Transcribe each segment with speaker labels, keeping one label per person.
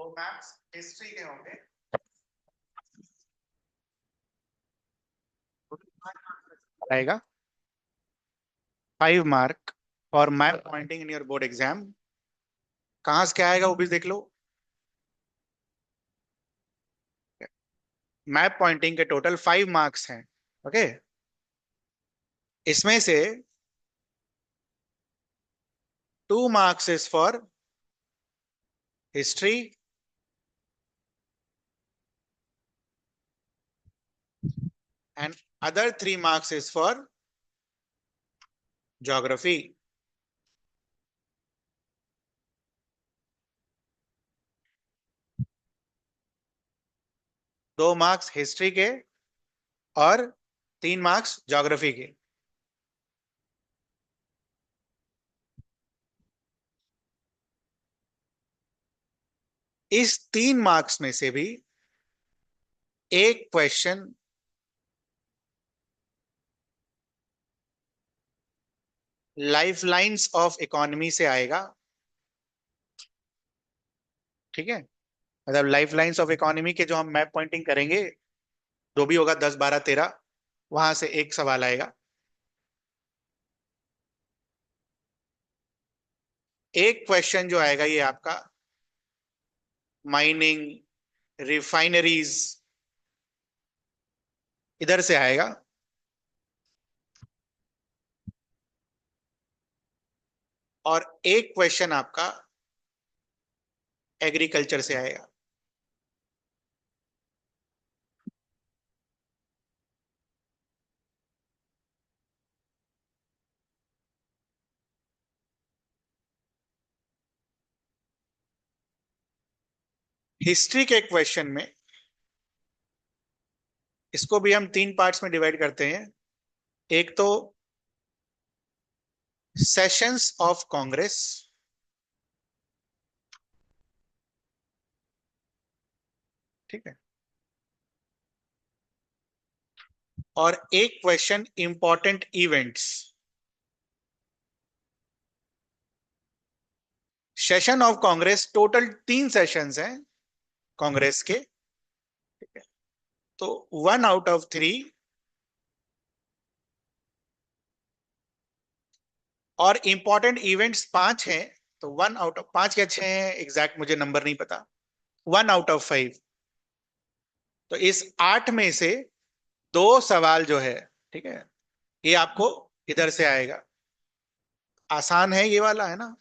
Speaker 1: दो maps history के होंगे। आएगा 5 mark for map pointing in your board exam. कहां से क्या आएगा वो भी देख लो। मैप पॉइंटिंग के टोटल 5 मार्क्स हैं। ओके, इसमें से 2 marks is for history and other 3 marks is for geography. 2 marks history के और 3 मार्क्स ज्योग्राफी के। इस 3 मार्क्स में से भी एक question life lines of economy से आएगा। ठीक है, मतलब लाइफ लाइन्स ऑफ इकोनॉमी के जो हम मैप पॉइंटिंग करेंगे, जो भी होगा 10 12 13, वहां से एक सवाल आएगा। एक क्वेश्चन जो आएगा ये आपका माइनिंग, रिफाइनरीज, इधर से आएगा। और एक क्वेश्चन आपका एग्रीकल्चर से आएगा। हिस्ट्री के क्वेश्चन में इसको भी हम 3 पार्ट्स में डिवाइड करते हैं। एक तो सेशंस ऑफ कांग्रेस, ठीक है, और एक question important events. Session of Congress total 3 sessions हैं कांग्रेस के, ठीक है, तो 1 आउट ऑफ 3। और इंपॉर्टेंट इवेंट्स 5 हैं, तो 1 आउट ऑफ 5 या 6 हैं, एग्जैक्ट मुझे नंबर नहीं पता। 1 आउट ऑफ 5, तो इस 8 में से 2 सवाल जो है, ठीक है, ये आपको इधर से आएगा। आसान है ये वाला, है ना?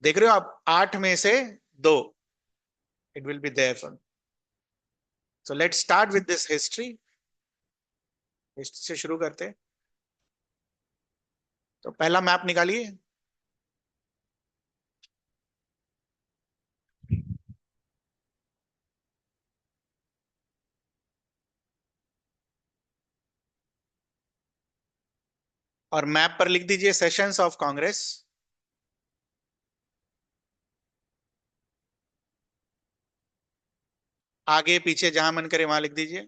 Speaker 1: देख रहे हो आप, 8 में से 2, it will be there for. So let's start with this history. History से शुरू करते हैं। तो पहला मैप निकालिए। और मैप पर लिख दीजिए सेशंस ऑफ कांग्रेस। आगे पीछे जहां मन करे वहां लिख दीजिए।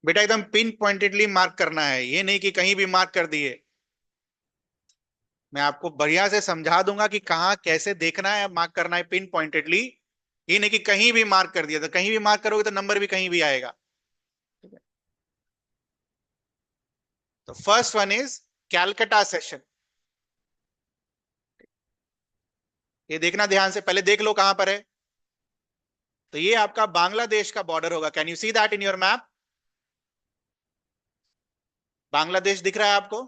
Speaker 1: बेटा एकदम पिन पॉइंटेडली मार्क करना है, ये नहीं कि कहीं भी मार्क कर दिए। मैं आपको बढ़िया से समझा दूंगा कि कहाँ कैसे देखना है, मार्क करना है पिन पॉइंटेडली। ये नहीं कि कहीं भी मार्क कर दिया, तो कहीं भी मार्क करोगे तो नंबर भी कहीं भी आएगा। ठीक है? तो first one is Calcutta session. ये देखना ध्यान से, पहले देख लो कहां पर है। तो ये आपका बांग्लादेश का बॉर्डर होगा। Can you see that in your map? Bangladesh दिख रहा है आपको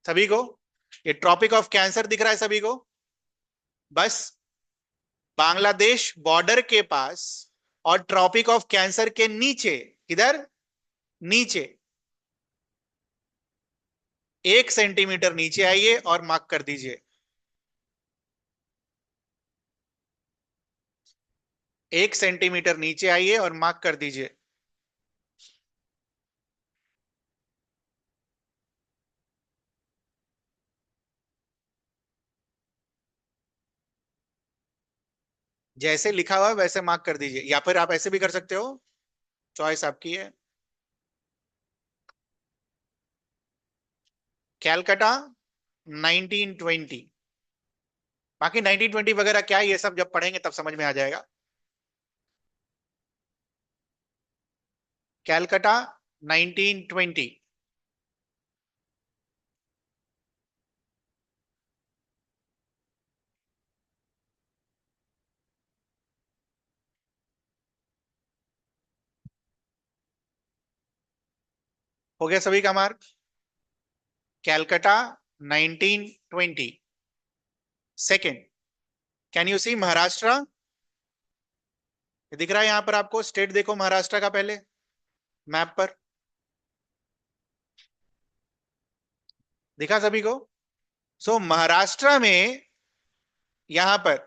Speaker 1: सभी को? ये ट्रॉपिक ऑफ कैंसर दिख रहा है सभी को? बस बांग्लादेश बॉर्डर के पास और ट्रॉपिक ऑफ कैंसर के नीचे, किधर नीचे, 1 सेंटीमीटर नीचे आइए और मार्क कर दीजिए। 1 सेंटीमीटर नीचे आइए और मार्क कर दीजिए। जैसे लिखा हुआ है वैसे मार्क कर दीजिए, या फिर आप ऐसे भी कर सकते हो, चॉइस आपकी है। कैलकाटा 1920। बाकी 1920 वगैरह क्या है, ये सब जब पढ़ेंगे तब समझ में आ जाएगा। कैलकाटा 1920। हो गया सभी का mark. Calcutta 1920। Second, can you see Maharashtra? दिख रहा है यहां पर आपको स्टेट, देखो महाराष्ट्र का पहले मैप पर, दिखा सभी को? सो महाराष्ट्र में यहां पर,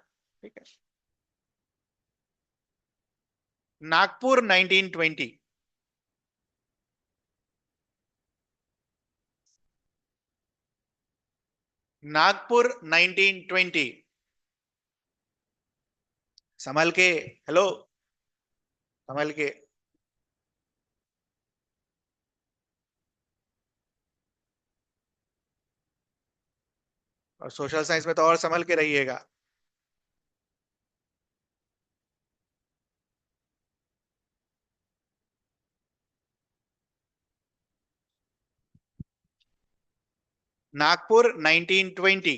Speaker 1: ठीक है, नागपुर 1920। नागपुर 1920। संभल के, हेलो, संभल के। और सोशल साइंस में तो और संभल के रहिएगा। Nagpur 1920।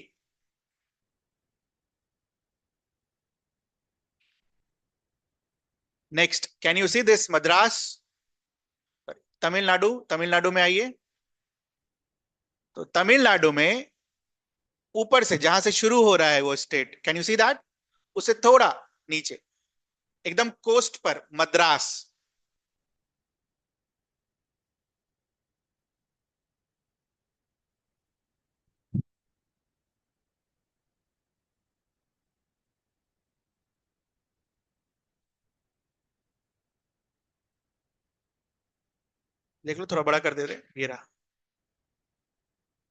Speaker 1: Next, can you see this Madras? Tamil Nadu, Tamil Nadu में आइए। तो तमिलनाडु में ऊपर से जहां से शुरू हो रहा है वो state, can you see that? उससे थोड़ा नीचे, एकदम कोस्ट पर मद्रास। देख लो, थोड़ा बड़ा कर दे रहे, ये रहा,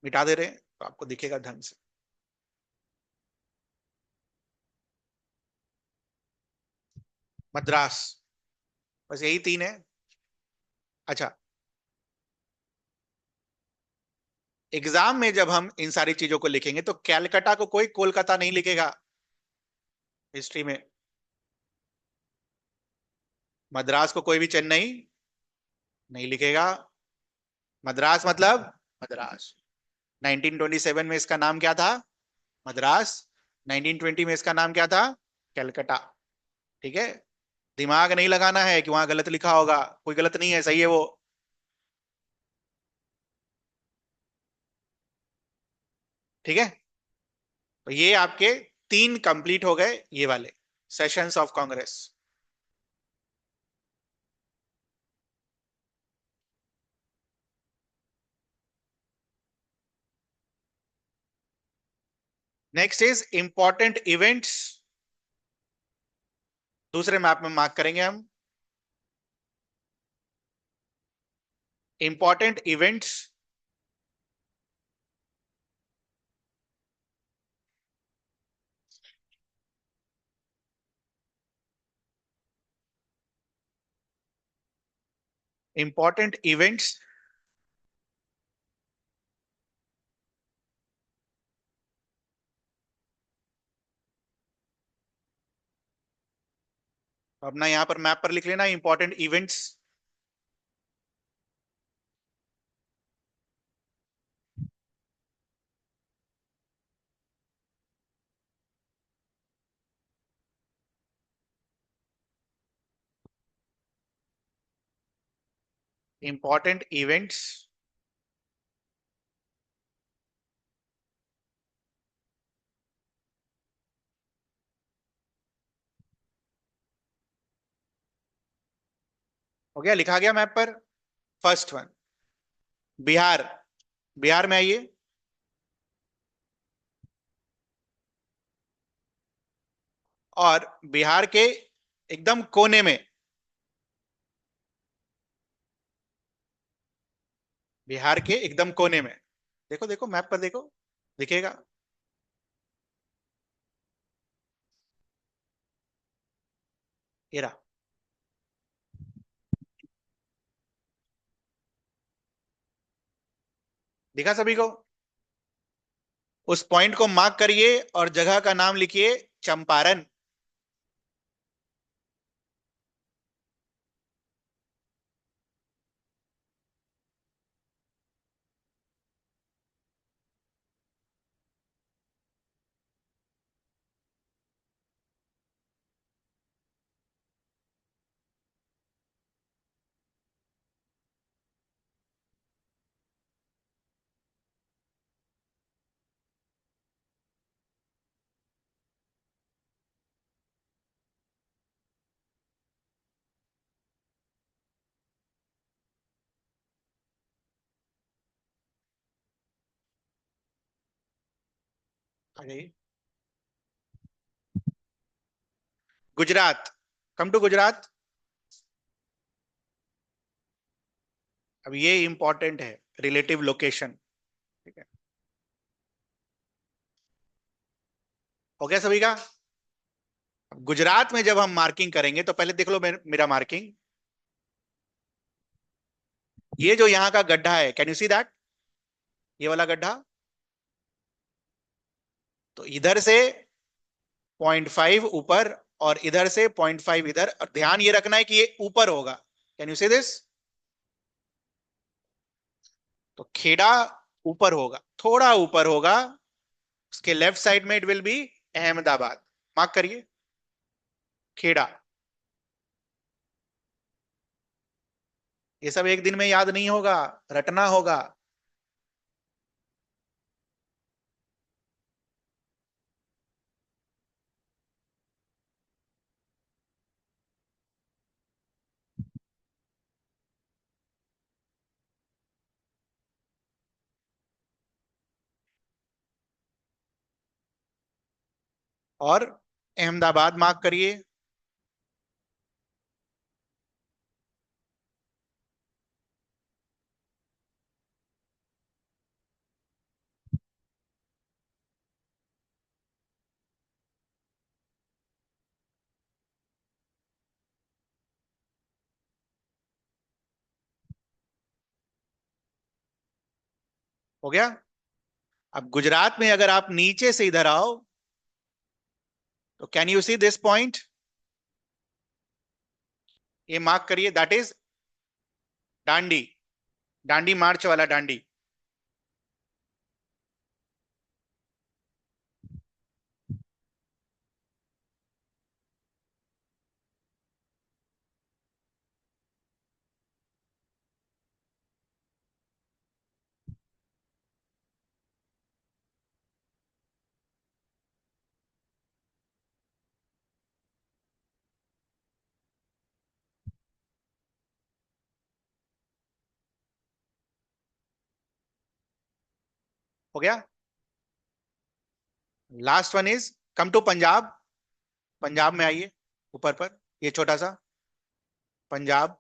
Speaker 1: मिटा दे रहे तो आपको दिखेगा ढंग से। मद्रास, बस यही तीन है। अच्छा, एग्जाम में जब हम इन सारी चीजों को लिखेंगे तो कैलकाटा को कोई कोलकाता नहीं लिखेगा हिस्ट्री में। मद्रास को कोई भी चेन्नई नहीं लिखेगा। मद्रास मतलब मद्रास। 1927 में इसका नाम क्या था? मद्रास। 1920 में इसका नाम क्या था? कैलकाटा। ठीक है, दिमाग नहीं लगाना है कि वहां गलत लिखा होगा, कोई गलत नहीं है, सही है वो। ठीक है, तो ये आपके तीन कंप्लीट हो गए, ये वाले sessions of Congress. Next is important events. दूसरे मैप में मार्क करेंगे हम इंपॉर्टेंट इवेंट्स। Important events. अपना यहां पर मैप पर लिख लेना इंपॉर्टेंट इवेंट्स। Important events. हो गया, लिखा गया मैप पर। First one, Bihar. बिहार में आइए, और बिहार के एकदम कोने में, बिहार के एकदम कोने में, देखो देखो मैप पर देखो, दिखेगा। ये रहा, दिखा सभी को? उस पॉइंट को मार्क करिए और जगह का नाम लिखिए चंपारण। आ जाइए। गुजरात। Come to Gujarat. अब ये इंपॉर्टेंट है, रिलेटिव लोकेशन। ठीक है, हो गया सभी का। अब गुजरात में जब हम मार्किंग करेंगे तो पहले देख लो मेरा मार्किंग। ये जो यहाँ का गड्ढा है, कैन यू सी दैट? ये वाला गड्ढा। तो इधर से 0.5 ऊपर और इधर से 0.5 इधर, और ध्यान ये रखना है कि ये ऊपर होगा। Can you see this? तो खेड़ा ऊपर होगा, थोड़ा ऊपर होगा। उसके लेफ्ट साइड में it will B Ahmedabad. Mark करिए, खेड़ा। ये सब एक दिन में याद नहीं होगा, रटना होगा। और अहमदाबाद मार्क करिए। हो गया। अब गुजरात में अगर आप नीचे से इधर आओ तो can you see this point? ये मार्क करिए, that is Dandi. Dandi march वाला डांडी। हो गया। Last one is come to Punjab. Punjab में आइए, ऊपर पर ये छोटा सा Punjab.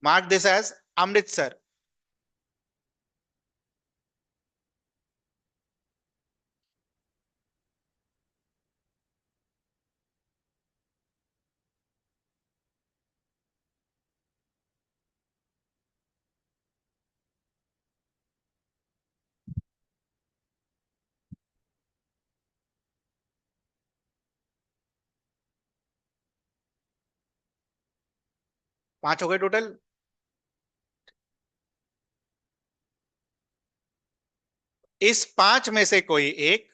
Speaker 1: Mark this as Amritsar. 5 हो गए टोटल। इस 5 में से कोई एक,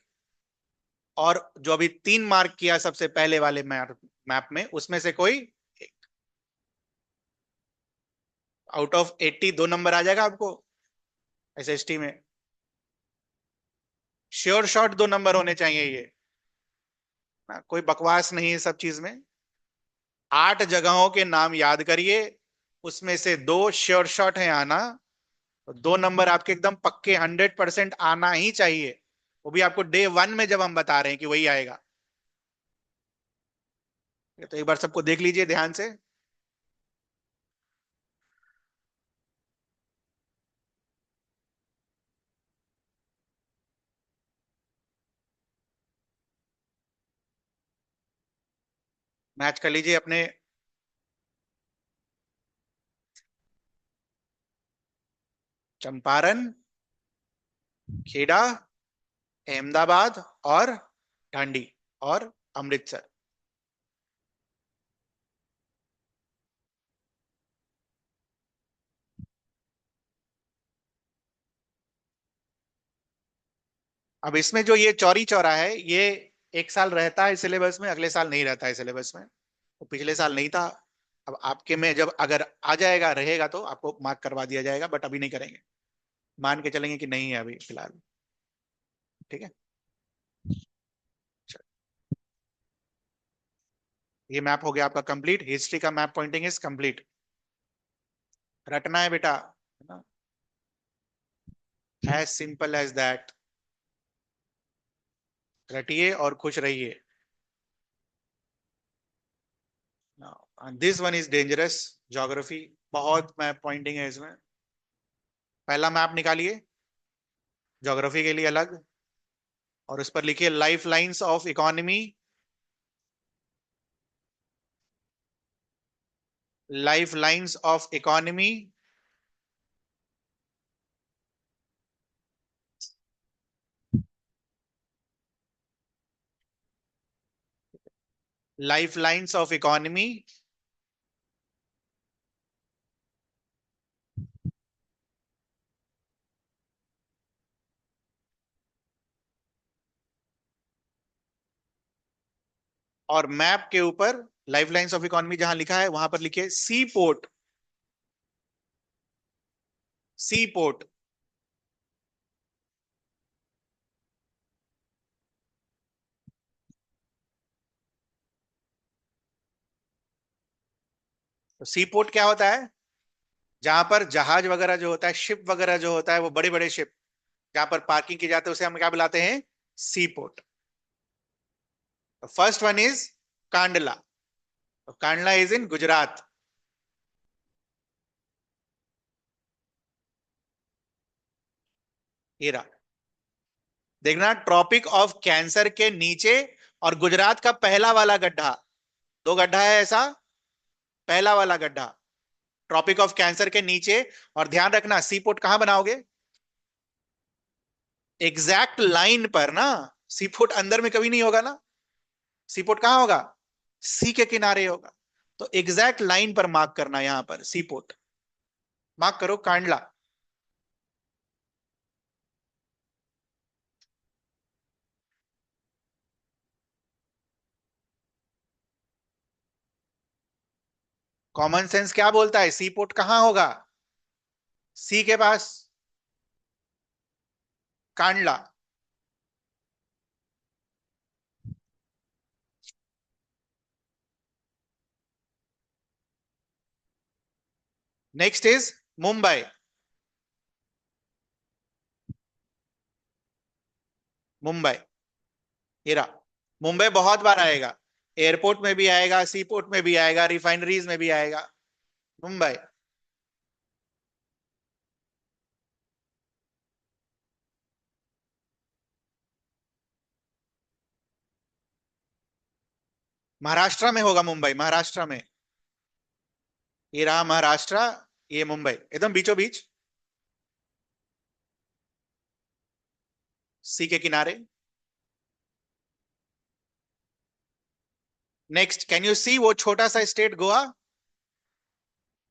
Speaker 1: और जो अभी 3 मार्क किया सबसे पहले वाले मैप मैप में, उसमें से कोई एक। आउट ऑफ 80 2 नंबर आ जाएगा आपको एसएसटी में। श्योर शॉट 2 नंबर होने चाहिए ये ना, कोई बकवास नहीं है सब चीज में। 8 जगहों के नाम याद करिए, उसमें से 2 श्योर शॉट है आना। तो 2 नंबर आपके एकदम पक्के 100% आना ही चाहिए। वो भी आपको डे 1 में जब हम बता रहे हैं कि वही आएगा। तो एक बार सबको देख लीजिए ध्यान से। मैच कर लीजिए अपने। चंपारण, खेड़ा, अहमदाबाद और ढांडी और अमृतसर। अब इसमें जो ये चौरी चौरा है, ये एक साल रहता है सिलेबस में, अगले साल नहीं रहता है सिलेबस में। वो पिछले साल नहीं था। अब आपके में जब अगर आ जाएगा रहेगा तो आपको मार्क करवा दिया जाएगा, बट अभी नहीं करेंगे। मान के चलेंगे कि नहीं है अभी फिलहाल। ठीक है। चलो, ये मैप हो गया आपका कंप्लीट। हिस्ट्री का मैप पॉइंटिंग इज कंप्लीट। रटना है बेटा, है ना? As simple as that. रटिए और खुश रहिए। This one is dangerous. Geography, बहुत मैप पॉइंटिंग है इसमें। पहला मैप निकालिए ज्योग्राफी के लिए अलग, और उस पर लिखिए life lines of economy. Life lines of economy. Life lines of economy. और मैप के ऊपर लाइफ लाइंस ऑफ इकोनॉमी जहां लिखा है वहां पर लिखिए सी पोर्ट। सी पोर्ट। तो सी पोर्ट क्या होता है? जहां पर जहाज वगैरह जो होता है, शिप वगैरह जो होता है, वो बड़े बड़े शिप जहां पर पार्किंग की जाती है उसे हम क्या बुलाते हैं? Sea port. First one is Kandla. Kandla is in Gujarat. हीरा। देखना, ट्रॉपिक ऑफ कैंसर के नीचे और गुजरात का पहला वाला गड्ढा। दो गड्ढा है ऐसा। पहला वाला गड्ढा ट्रॉपिक ऑफ कैंसर के नीचे। और ध्यान रखना, सी पोर्ट कहां बनाओगे? एग्जैक्ट लाइन पर ना। सी पोर्ट अंदर में कभी नहीं होगा ना। सी पोर्ट कहां होगा? सी के किनारे होगा। तो एग्जैक्ट लाइन पर मार्क करना, यहां पर सी पोर्ट मार्क करो, कांडला। कॉमन सेंस क्या बोलता है? सी पोर्ट कहां होगा? सी के पास। कांडला। Next is Mumbai. मुंबई। हीरा। मुंबई बहुत बार आएगा। एयरपोर्ट में भी आएगा, सी पोर्ट में भी आएगा, रिफाइनरीज में भी आएगा। मुंबई। महाराष्ट्र में होगा मुंबई, महाराष्ट्र में। ये रहा महाराष्ट्र। ये मुंबई एकदम बीचों बीच, सी के किनारे। नेक्स्ट, कैन यू सी वो छोटा सा स्टेट गोवा?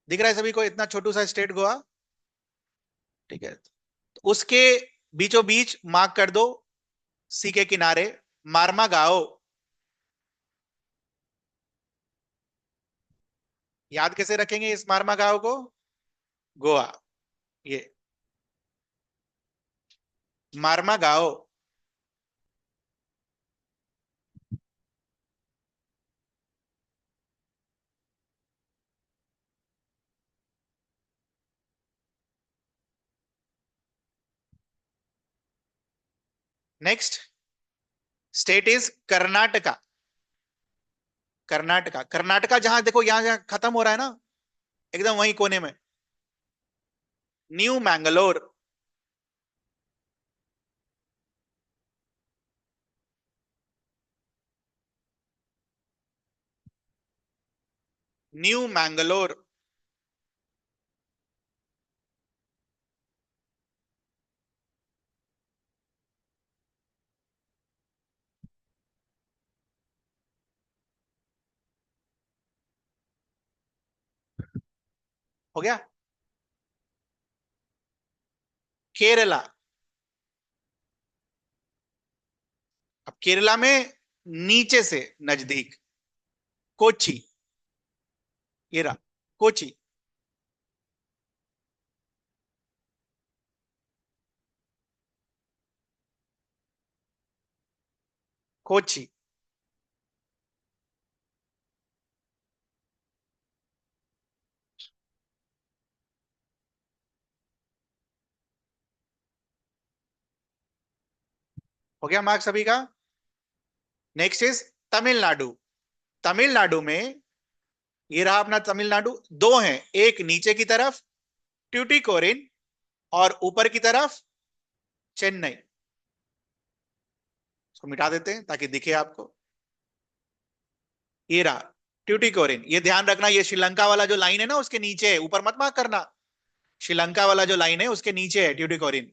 Speaker 1: दिख रहा है सभी को इतना छोटू सा स्टेट गोवा? ठीक है, तो उसके बीचों बीच मार्क कर दो, सी के किनारे, मार्मा गाओ। याद कैसे रखेंगे इस मार्मा गाओ को? गोवा। ये मार्मा गाओ। Next state is Karnataka. Karnataka, Karnataka जहां देखो, यहां जहां खत्म हो रहा है ना, एकदम वही कोने में। न्यू मैंगलोर। न्यू मैंगलोर। हो गया। केरला। अब केरला में नीचे से नजदीक, कोची। ये रहा, कोची। कोची। हो गया मार्क्स सभी का। Next is Tamil Nadu. तमिलनाडु में, ये रहा अपना तमिलनाडु। दो हैं, एक नीचे की तरफ ट्यूटिकोरिन, और ऊपर की तरफ चेन्नई। इसको मिटा देते हैं ताकि दिखे आपको। ये रहा ट्यूटिकोरिन। ये ध्यान रखना, ये श्रीलंका वाला जो लाइन है ना उसके नीचे है, ऊपर मत मार्क करना। श्रीलंका वाला जो लाइन है उसके नीचे है ट्यूटिकोरिन।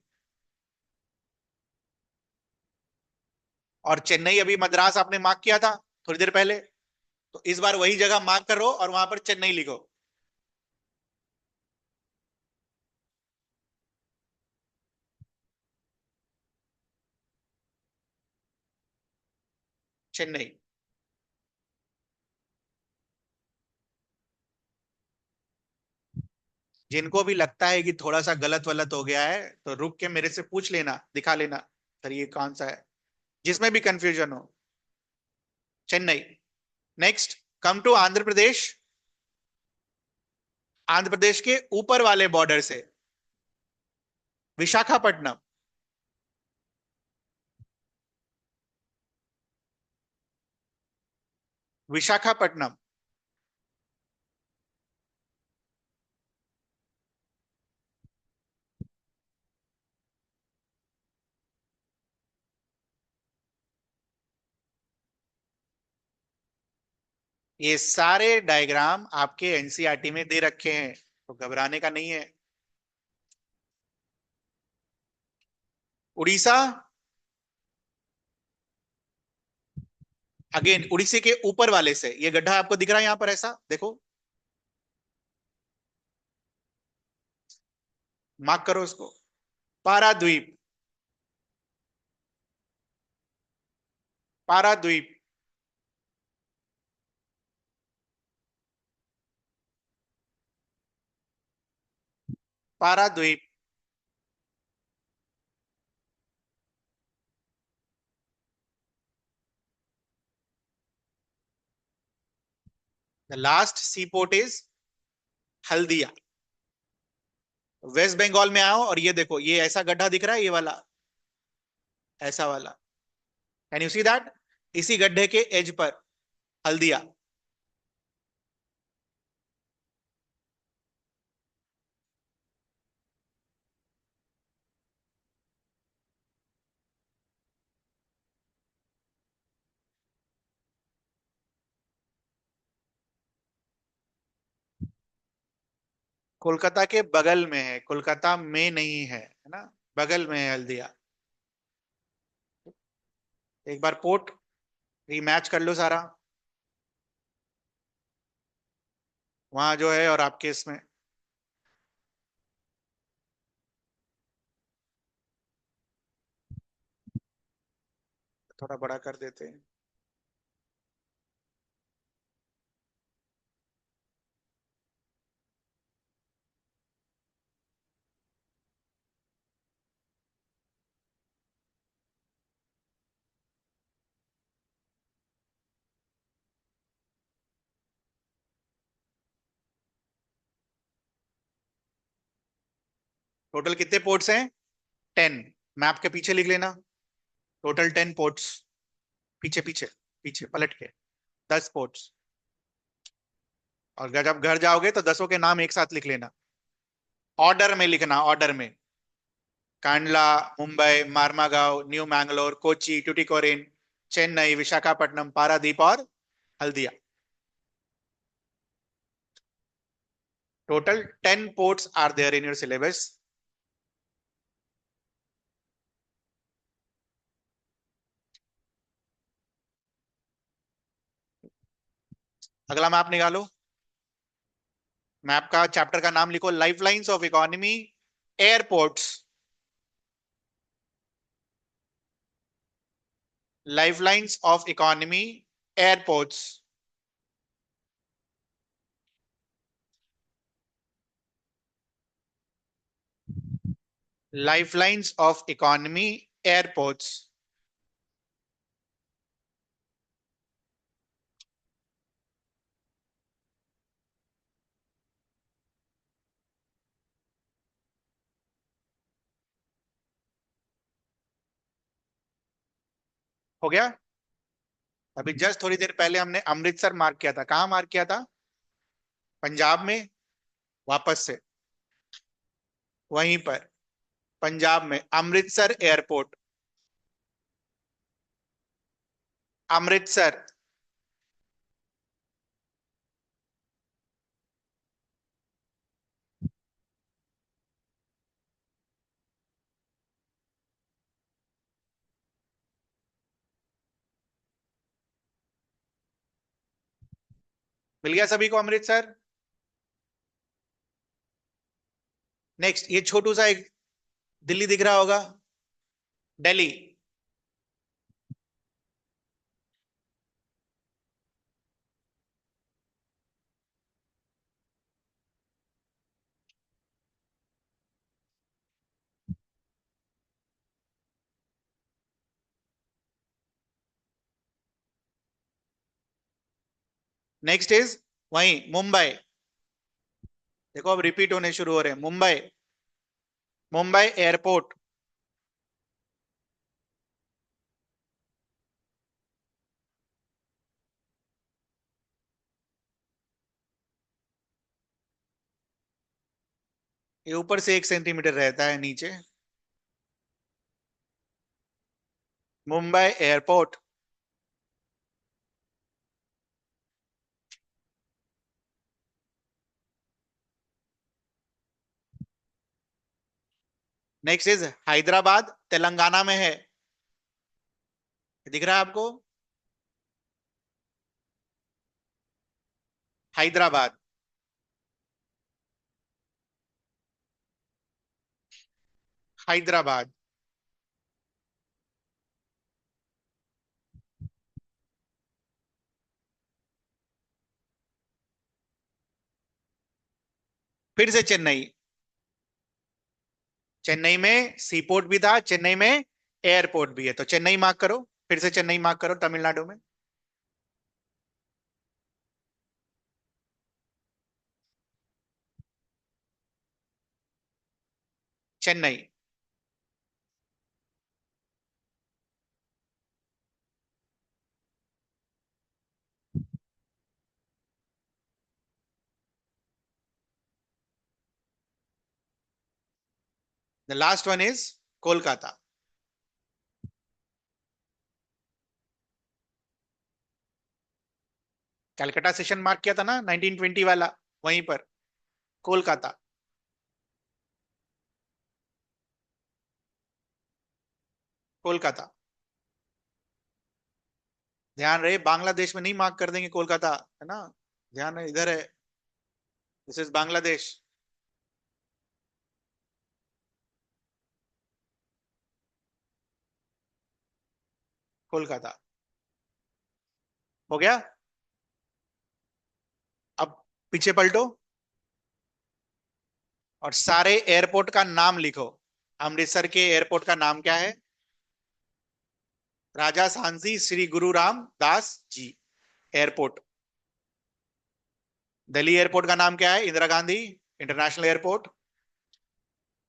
Speaker 1: और चेन्नई अभी मद्रास आपने मार्क किया था थोड़ी देर पहले, तो इस बार वही जगह मार्क करो और वहां पर चेन्नई लिखो। चेन्नई। जिनको भी लगता है कि थोड़ा सा गलत वलत हो गया है तो रुक के मेरे से पूछ लेना, दिखा लेना सर ये कौन सा है, जिसमें भी कंफ्यूजन हो। Chennai. Next, come to Andhra Pradesh. Andhra Pradesh के ऊपर वाले बॉर्डर से विशाखापट्टनम। विशाखापट्टनम। ये सारे डायग्राम आपके एनसीईआरटी में दे रखे हैं, तो घबराने का नहीं है। उड़ीसा। अगेन उड़ीसा के ऊपर वाले से ये गड्ढा आपको दिख रहा है यहां पर, ऐसा देखो, मार्क करो उसको। Paradip. Paradip. Paradip. The last sea port is Haldia. West Bengal में आओ और ये देखो, ये ऐसा गड्ढा दिख रहा है, ये वाला, ऐसा वाला। Can you see that? इसी गड्ढे के एज पर हल्दिया। कोलकाता के बगल में है, कोलकाता में नहीं है ना, बगल में है हल्दिया। एक बार पोर्ट रीमैच कर लो सारा, वहां जो है और आपके इसमें। थोड़ा बड़ा कर देते हैं। टोटल कितने पोर्ट्स हैं? 10। मैप के पीछे लिख लेना, टोटल 10 पोर्ट्स। पीछे पीछे, पीछे पलट के, 10 पोर्ट्स। और जब घर जाओगे तो 10 के नाम एक साथ लिख लेना, ऑर्डर में लिखना, ऑर्डर में। कांडला, मुंबई, मार्मागांव, न्यू मैंगलोर, कोची, टुटिकोरिन, चेन्नई, विशाखापट्टनम, पारादीप और Haldia. Total 10 ports are there in your syllabus. अगला मैप निकालो। मैप का चैप्टर का नाम लिखो, lifelines of economy airports. Lifelines of economy airports. Lifelines of economy airports. हो गया। अभी जस्ट थोड़ी देर पहले हमने अमृतसर मार्क किया था, कहाँ मार्क किया था? पंजाब में। वापस से वहीं पर, पंजाब में अमृतसर एयरपोर्ट। अमृतसर। मिल गया सभी को अमृतसर? नेक्स्ट, ये छोटू सा एक दिल्ली दिख रहा होगा, दिल्ली। नेक्स्ट इज वहीं मुंबई। देखो अब रिपीट होने शुरू हो रहे हैं, मुंबई। मुंबई एयरपोर्ट। ये ऊपर से 1 सेंटीमीटर रहता है नीचे। Mumbai airport. Next is Hyderabad, Telangana में है। दिख रहा है आपको? हैदराबाद। हैदराबाद। फिर से चेन्नई। चेन्नई में सी पोर्ट भी था, चेन्नई में एयरपोर्ट भी है, तो चेन्नई मार्क करो। फिर से चेन्नई मार्क करो, तमिलनाडु में। Chennai. The last one is Kolkata. Calcutta session mark किया था ना 1920 वाला, वहीं पर कोलकाता। कोलकाता। ध्यान रहे बांग्लादेश में नहीं मार्क कर देंगे कोलकाता, है ना? ध्यान रहे, इधर है। This is Bangladesh. कोलकाता। हो गया। अब पीछे पलटो और सारे एयरपोर्ट का नाम लिखो। अमृतसर के एयरपोर्ट का नाम क्या है? राजा सांसी श्री गुरु राम दास जी एयरपोर्ट। दिल्ली एयरपोर्ट का नाम क्या है? Indira Gandhi international airport.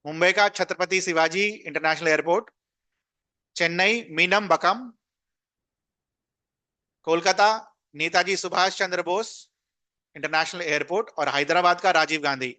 Speaker 1: मुंबई का Chhatrapati Shivaji international airport. Chennai Meenambakkam. Kolkata Netaji Subhash Chandra Bose international airport. और हैदराबाद का राजीव गांधी।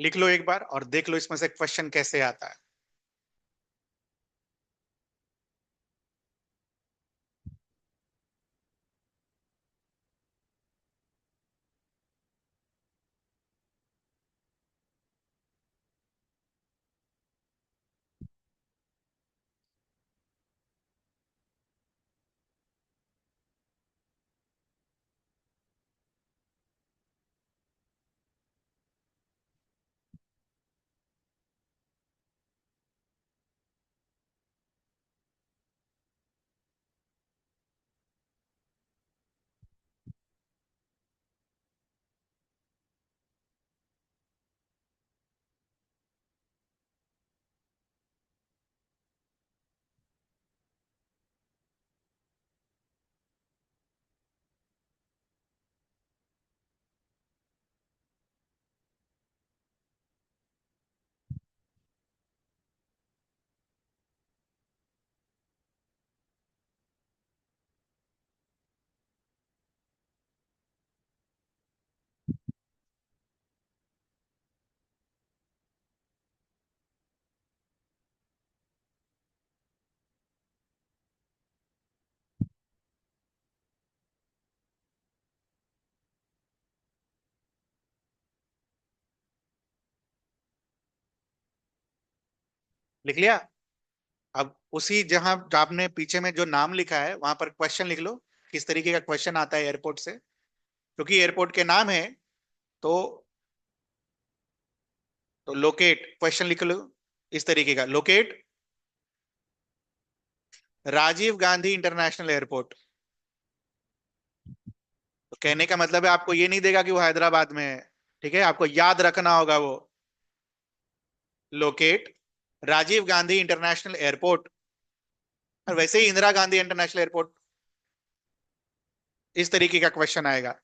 Speaker 1: लिख लो एक बार और देख लो इसमें से क्वेश्चन कैसे आता है। लिख लिया? अब उसी जहां आपने पीछे में जो नाम लिखा है वहां पर क्वेश्चन लिख लो, किस तरीके का क्वेश्चन आता है एयरपोर्ट से, क्योंकि एयरपोर्ट के नाम है। तो लोकेट क्वेश्चन लिख लो इस तरीके का, locate Rajiv Gandhi international airport. तो कहने का मतलब है आपको ये नहीं देगा कि वो हैदराबाद में है, ठीक है, आपको याद रखना होगा वो, locate Rajiv Gandhi international airport. और वैसे ही इंदिरा गांधी इंटरनेशनल एयरपोर्ट, इस तरीके का क्वेश्चन आएगा।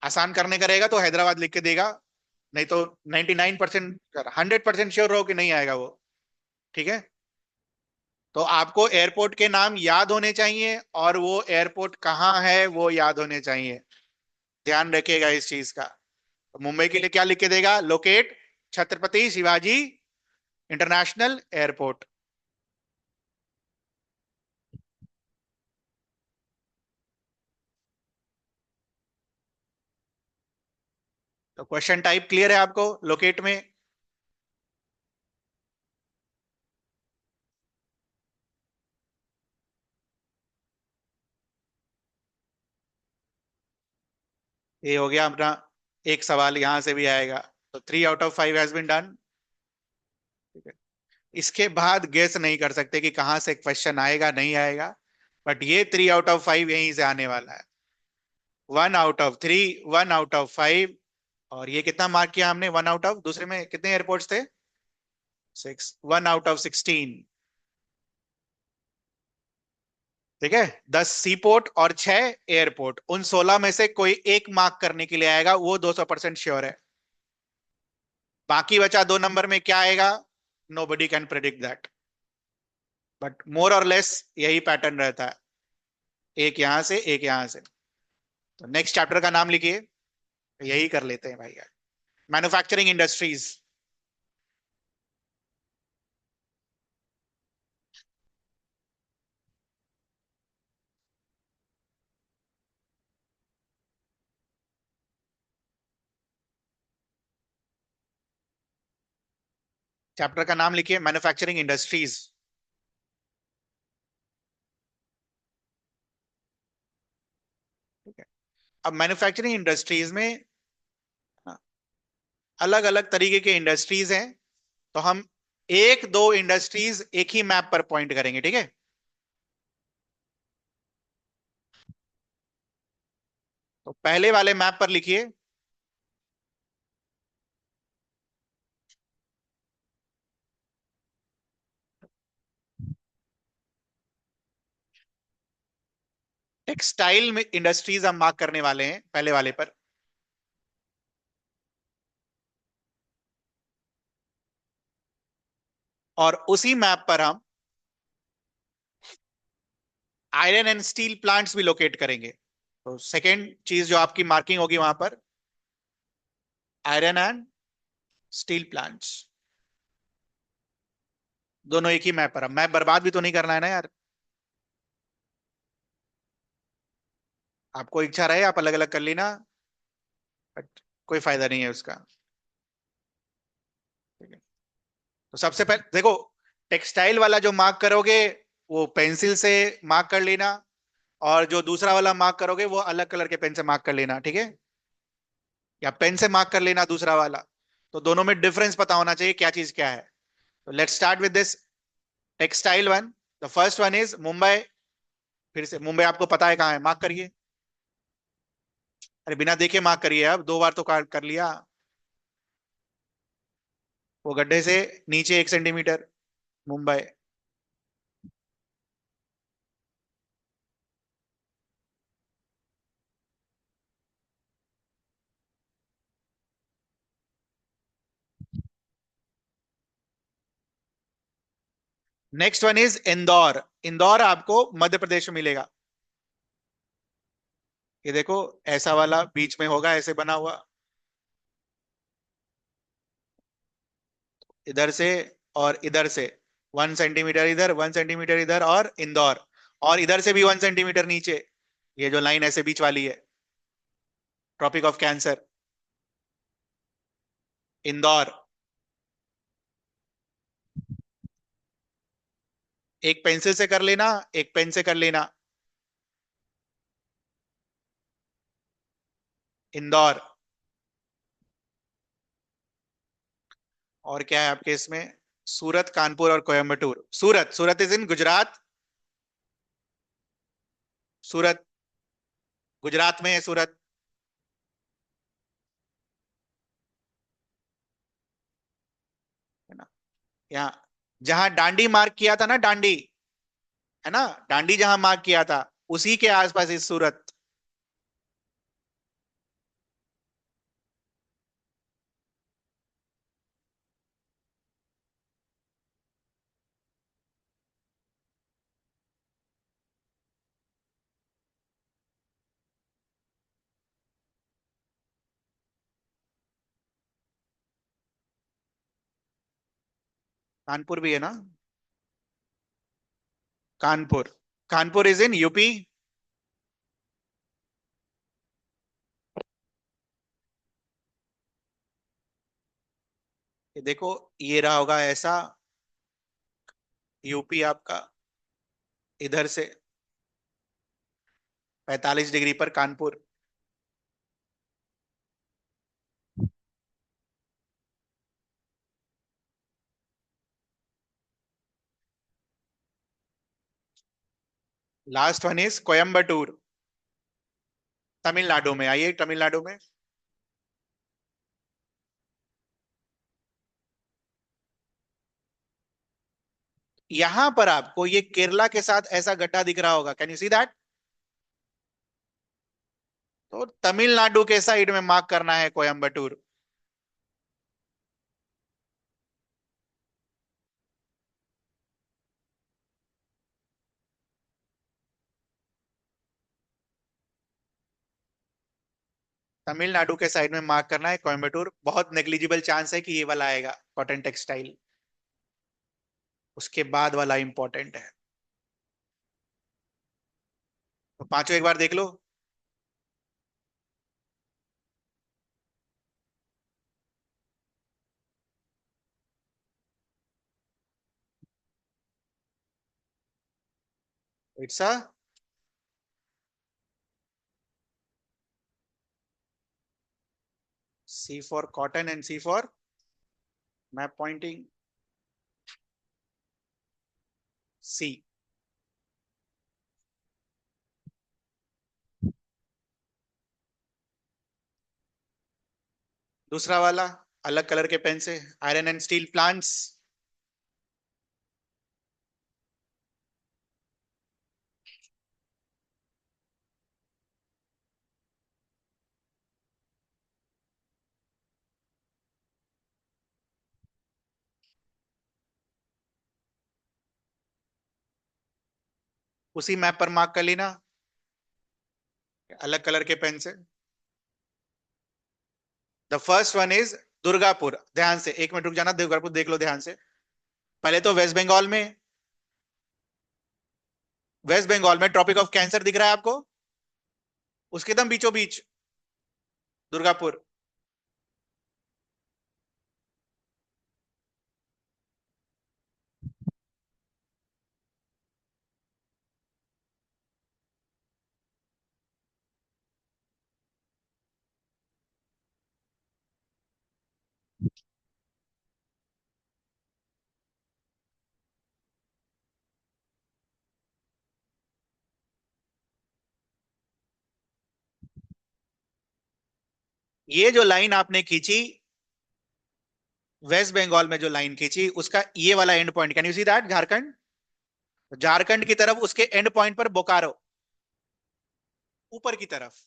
Speaker 1: आसान करने का रहेगा तो हैदराबाद लिख के देगा, नहीं तो 99%, 100% श्योर रहो कि नहीं आएगा वो। ठीक है, तो आपको एयरपोर्ट के नाम याद होने चाहिए और वो एयरपोर्ट कहाँ है वो याद होने चाहिए। ध्यान रखिएगा इस चीज का। तो मुंबई के लिए क्या लिख के देगा? Locate Chhatrapati Shivaji international airport. तो क्वेश्चन टाइप क्लियर है आपको लोकेट में? ये हो गया अपना, एक सवाल यहां से भी आएगा। तो 3 out of 5 has been done. इसके बाद गेस नहीं कर सकते कि कहां से क्वेश्चन आएगा नहीं आएगा, बट ये 3 आउट ऑफ 5 यहीं से आने वाला है। 1 आउट ऑफ 3, 1 आउट ऑफ 5। और ये कितना मार्क किया हमने? 1 आउट ऑफ, दूसरे में कितने एयरपोर्ट्स थे? 6, 1 आउट ऑफ 16। ठीक है, 10 सीपोर्ट और 6 एयरपोर्ट, उन 16 में से कोई एक मार्क करने के लिए आएगा, वो 200% श्योर है। बाकी बचा 2 नंबर में क्या आएगा? Nobody can predict that, but more और लेस यही पैटर्न रहता है, एक यहां से एक यहां से। तो नेक्स्ट चैप्टर का नाम लिखिए, यही कर लेते हैं भाई, मैन्युफैक्चरिंग इंडस्ट्रीज। चैप्टर का नाम लिखिए मैन्युफैक्चरिंग इंडस्ट्रीज। ठीक है, अब मैन्युफैक्चरिंग इंडस्ट्रीज में अलग अलग तरीके के इंडस्ट्रीज हैं। तो हम एक दो इंडस्ट्रीज एक ही मैप पर पॉइंट करेंगे, ठीक है? तो पहले वाले मैप पर लिखिए टेक्सटाइल में इंडस्ट्रीज हम मार्क करने वाले हैं पहले वाले पर। और उसी मैप पर हम आयरन एंड स्टील प्लांट्स भी लोकेट करेंगे। तो सेकेंड चीज जो आपकी मार्किंग होगी वहां पर, आयरन एंड स्टील प्लांट्स, दोनों एक ही मैप पर। अब मैप बर्बाद भी तो नहीं करना है ना यार। आपको इच्छा रहे आप अलग अलग कर लेना, बट कोई फायदा नहीं है उसका। ठीक है। तो सबसे पहले देखो, टेक्सटाइल वाला जो मार्क करोगे वो पेंसिल से मार्क कर लेना, और जो दूसरा वाला मार्क करोगे वो अलग कलर के पेन से मार्क कर लेना, ठीक है? या पेन से मार्क कर लेना दूसरा वाला। तो दोनों में डिफरेंस पता होना चाहिए क्या चीज क्या है। तो let's start with this textile one. The first one is Mumbai. फिर से मुंबई आपको पता है कहाँ है, मार्क करिए। अरे बिना देखे मार्क करिए, अब दो बार तो कर लिया। वो गड्ढे से नीचे 1 centimetre, Mumbai. Next one is Indore. Indore आपको मध्य प्रदेश में मिलेगा। ये देखो, ऐसा वाला बीच में होगा, ऐसे बना हुआ, इधर से और इधर से 1 सेंटीमीटर इधर, 1 सेंटीमीटर इधर, और इंदौर। और इधर से भी 1 सेंटीमीटर नीचे, ये जो लाइन ऐसे बीच वाली है, ट्रॉपिक ऑफ कैंसर, इंदौर। एक पेंसिल से कर लेना, एक पेन से कर लेना, इंदौर। और क्या है आपके इसमें? सूरत, कानपुर और कोयम्बटूर। सूरत, सूरत इज इन गुजरात। सूरत गुजरात में है, सूरत, है ना? यहाँ जहां डांडी मार्क किया था ना, डांडी, है ना, डांडी जहां मार्क किया था उसी के आसपास इस सूरत। कानपुर भी है ना, Kanpur. Kanpur is in UP. ये देखो, ये रहा होगा ऐसा, यूपी आपका, इधर से 45 डिग्री पर Kanpur. Last one is Coimbatore, Tamil Nadu में। आइए तमिलनाडु में। यहां पर आपको ये केरला के साथ ऐसा गड्ढा दिख रहा होगा, कैन यू सी दैट? तो तमिलनाडु के साइड में मार्क करना है कोयम्बटूर। तमिलनाडु के साइड में मार्क करना है कोयम्बटूर। बहुत नेग्लिजिबल चांस है कि ये वाला आएगा, कॉटन टेक्सटाइल। उसके बाद वाला इंपॉर्टेंट है। तो पांचों एक बार देख लो। It's a C for cotton and C for map pointing, C. दूसरा वाला अलग कलर के पेन से, आयरन एंड स्टील प्लांट्स। उसी मैप पर मार्क कर लेना, अलग कलर के पेन से। The first one is Durgapur. ध्यान से, एक मिनट रुक जाना, दुर्गापुर देख लो ध्यान से। पहले तो वेस्ट बंगाल में, वेस्ट बंगाल में ट्रॉपिक ऑफ कैंसर दिख रहा है आपको, उसके एकदम बीचों बीच दुर्गापुर। ये जो लाइन आपने खींची, वेस्ट बंगाल में जो लाइन खींची, उसका ये वाला and point, can you see that, Jharkhand. Jharkhand की तरफ उसके एंड पॉइंट पर बोकारो, ऊपर की तरफ।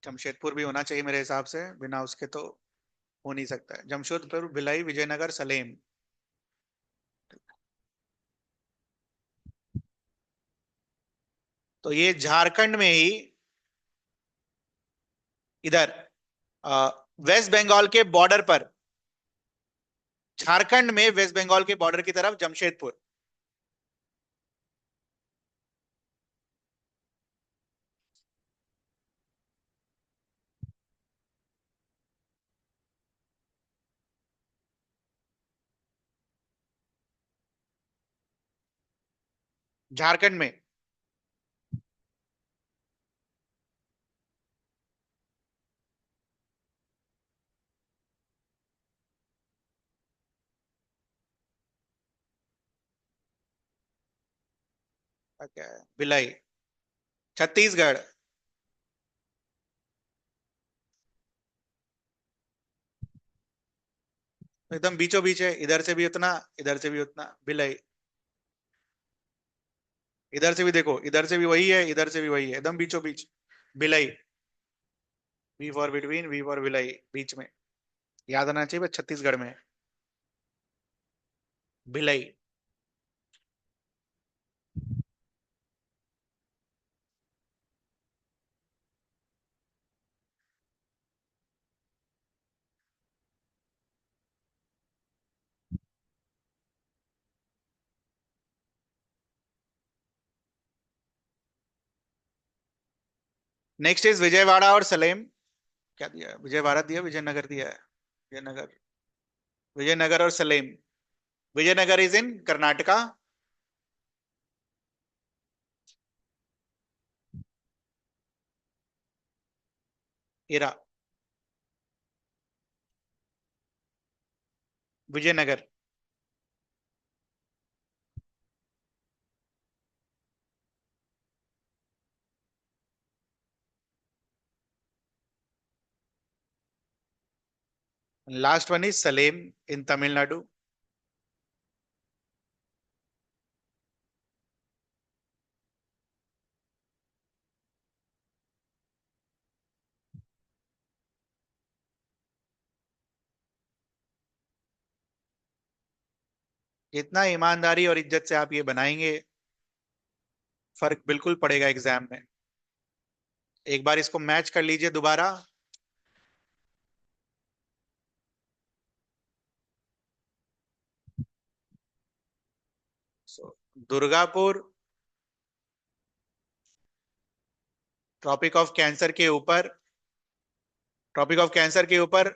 Speaker 1: जमशेदपुर भी होना चाहिए मेरे हिसाब से, बिना उसके तो हो नहीं सकता है। जमशेदपुर, भिलाई, विजयनगर, सलेम। तो ये झारखंड में ही, इधर वेस्ट बंगाल के बॉर्डर पर, झारखंड में वेस्ट बंगाल के बॉर्डर की तरफ जमशेदपुर। झारखंड में। क्या है, भिलाई, छत्तीसगढ़। एकदम बीचों बीच है, इधर से भी उतना, इधर से भी उतना, भिलाई। इधर से भी देखो, इधर से भी वही है, इधर से भी वही है, एकदम बीचों बीच, Bhilai. V for between, V for Bhilai, बीच में। याद आना चाहिए, बस छत्तीसगढ़ में है, भिलाई। नेक्स्ट इज विजयवाड़ा और सलेम। क्या दिया है, विजयवाड़ा दिया, विजयनगर दिया है। विजयनगर, विजयनगर और सलेम। Vijayanagar is in Karnataka. इरा, Vijayanagar. Last one is Salem in Tamil Nadu. जितना ईमानदारी और इज्जत से आप ये बनाएंगे, फर्क बिल्कुल पड़ेगा एग्जाम में। एक बार इसको मैच कर लीजिए दोबारा। दुर्गापुर ट्रॉपिक ऑफ कैंसर के ऊपर, ट्रॉपिक ऑफ कैंसर के ऊपर,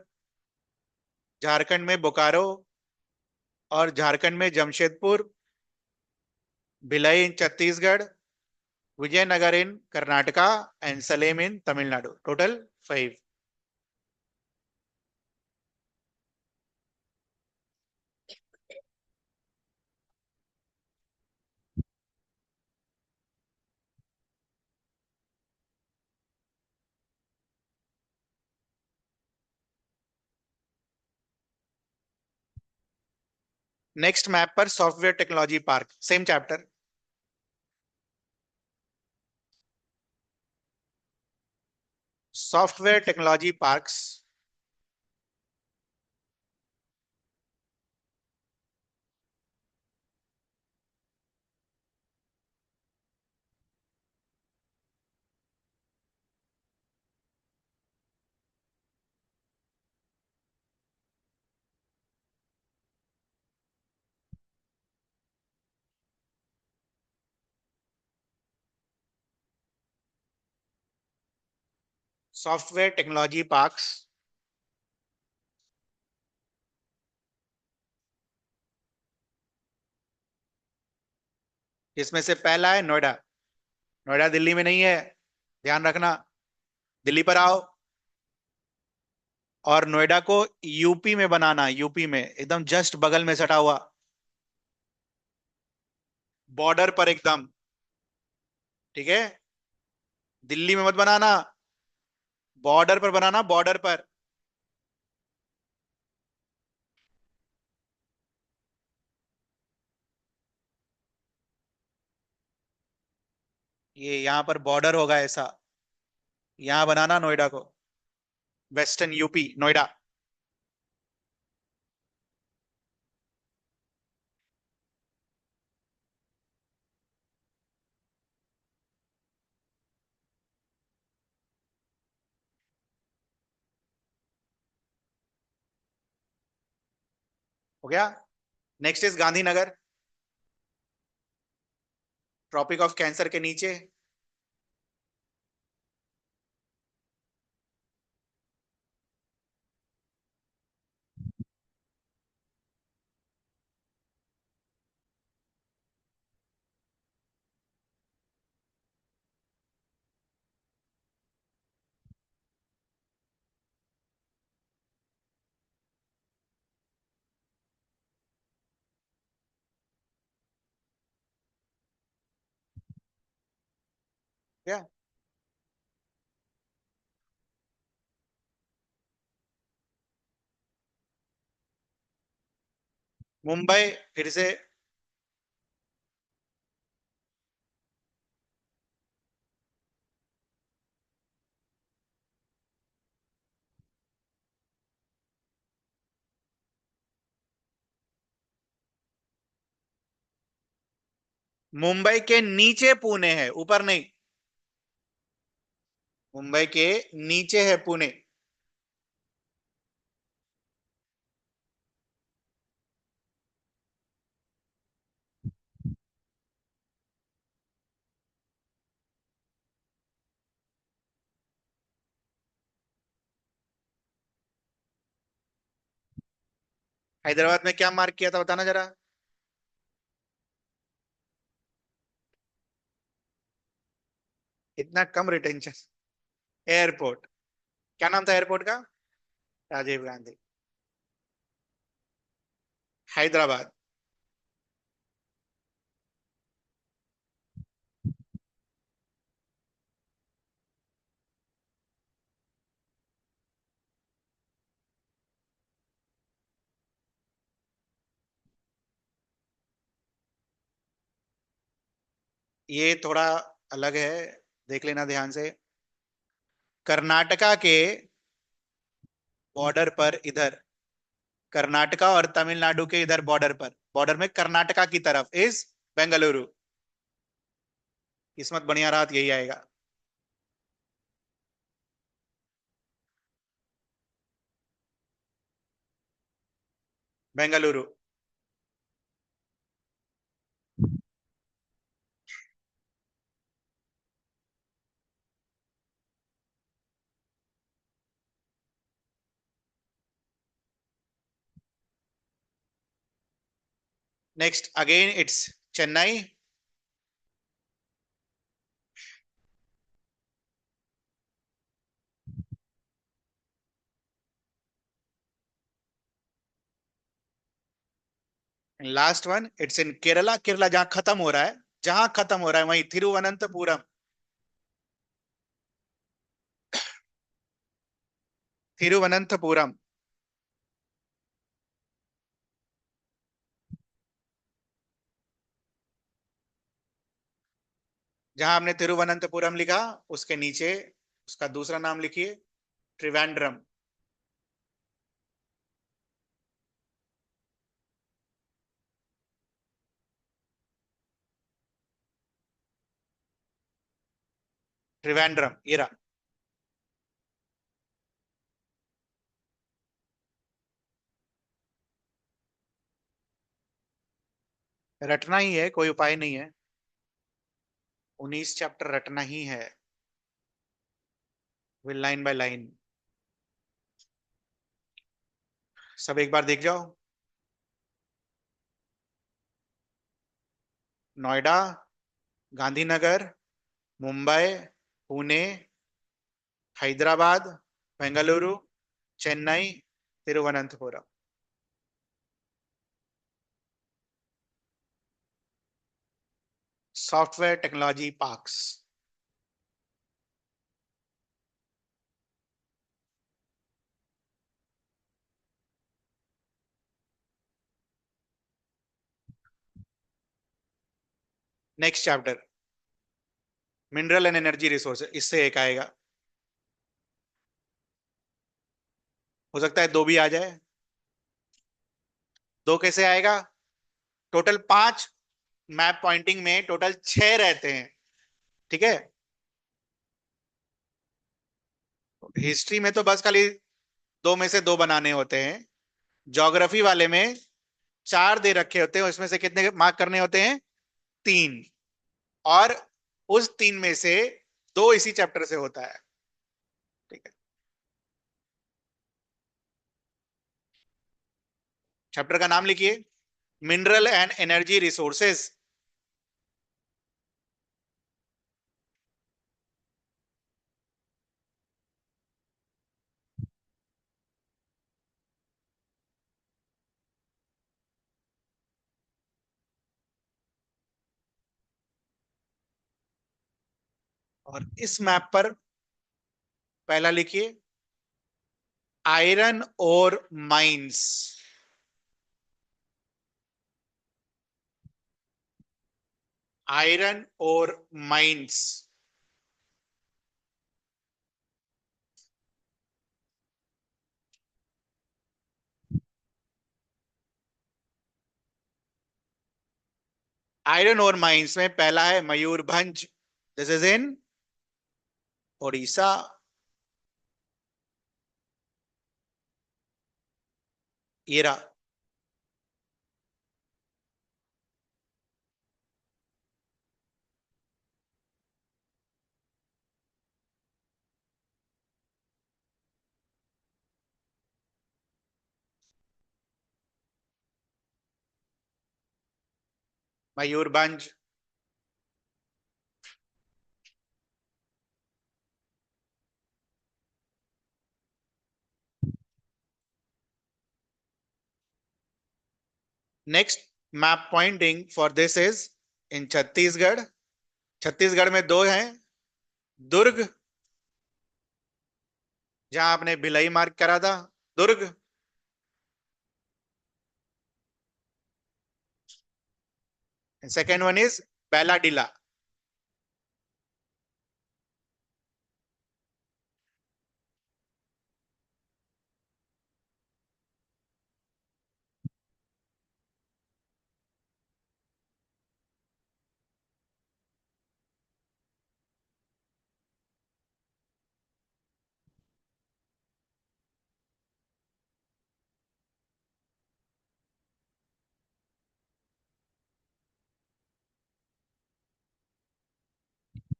Speaker 1: झारखंड में बोकारो, और झारखंड में Jamshedpur, Bhilai in Chhattisgarh, Vijayanagar in Karnataka, and Salem in Tamil Nadu. Total 5। Next map पर software technology park, same chapter. Software technology parks. Software technology parks. इसमें से पहला है नोएडा। नोएडा दिल्ली में नहीं है, ध्यान रखना। दिल्ली पर आओ, और नोएडा को यूपी में बनाना, यूपी में एकदम जस्ट बगल में सटा हुआ, बॉर्डर पर एकदम। ठीक है, दिल्ली में मत बनाना, बॉर्डर पर बनाना, बॉर्डर पर। ये यहां पर बॉर्डर होगा ऐसा, यहां बनाना नोएडा को। Western UP Noida. हो गया। Next is Gandhinagar, tropic of cancer के नीचे। क्या? मुंबई, फिर से। मुंबई के नीचे पुणे है, ऊपर नहीं। मुंबई के नीचे है पुणे। हैदराबाद में क्या मार्क किया था, बताना जरा। इतना कम रिटेंशन। एयरपोर्ट। क्या नाम था एयरपोर्ट का? राजीव गांधी। हैदराबाद। ये थोड़ा अलग है, देख लेना ध्यान से। कर्नाटका के बॉर्डर पर इधर, कर्नाटका और तमिलनाडु के इधर बॉर्डर पर, बॉर्डर में कर्नाटका की तरफ इज बेंगलुरु। किस्मत बढ़िया रहा तो यही आएगा। Bengaluru. Next again it's Chennai. Last one it's in Kerala. Kerala जहां खत्म हो रहा है, जहां खत्म हो रहा है वहीं तिरुवनंतपुरम। तिरुवनंतपुरम। जहां हमने तिरुवनंतपुरम लिखा, उसके नीचे उसका दूसरा नाम लिखिए, त्रिवेंद्रम। त्रिवेंद्रम ये रहा। रटना ही है, कोई उपाय नहीं है। 19 चैप्टर रटना ही है, विल लाइन बाय लाइन। सब एक बार देख जाओ। Noida, Gandhinagar, Mumbai, Pune, Hyderabad, Bengaluru, Chennai, Thiruvananthapuram. Software technology parks. Next chapter, mineral and energy resource, इससे एक आएगा। हो सकता है दो भी आ जाए। दो कैसे आएगा? टोटल 5 मैप पॉइंटिंग में टोटल 6 रहते हैं, ठीक है। हिस्ट्री में तो बस खाली दो में से दो बनाने होते हैं। ज्योग्राफी वाले में 4 दे रखे होते हैं, उसमें से कितने मार्क करने होते हैं? 3। और उस 3 में से दो इसी चैप्टर से होता है, ठीक है। चैप्टर का नाम लिखिए, मिनरल एंड एनर्जी रिसोर्सेज। और इस मैप पर पहला लिखिए, आयरन और माइंस। आयरन और माइंस। आयरन और माइंस में पहला है Mayurbhanj, this is in Odisha. ये रहा। Mayurbhanj. Next map pointing for this is in Chhattisgarh. Chhattisgarh में दो हैं, दुर्ग, जहां आपने भिलाई मार्क करा था, Durg. Second one is Bailadila.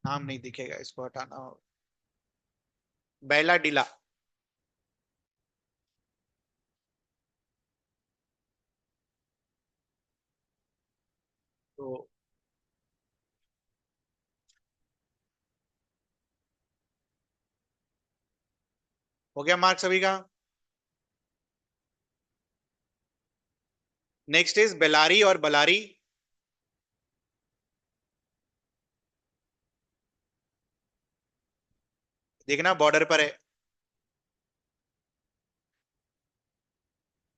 Speaker 1: नाम नहीं दिखेगा, इसको हटाना होगा। बेलाडीला। तो हो गया मार्क सभी का। नेक्स्ट इज बेलारी और बलारी। देखना बॉर्डर पर है।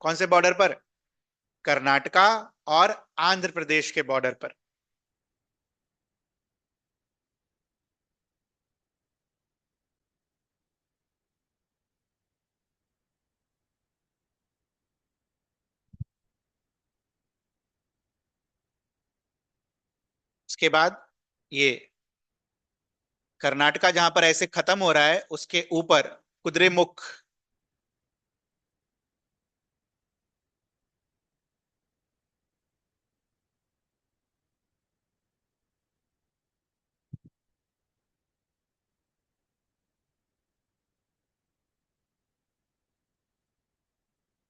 Speaker 1: कौन से बॉर्डर पर? कर्नाटका और आंध्र प्रदेश के बॉर्डर पर। उसके बाद ये कर्नाटका जहां पर ऐसे खत्म हो रहा है उसके ऊपर कुद्रेमुख।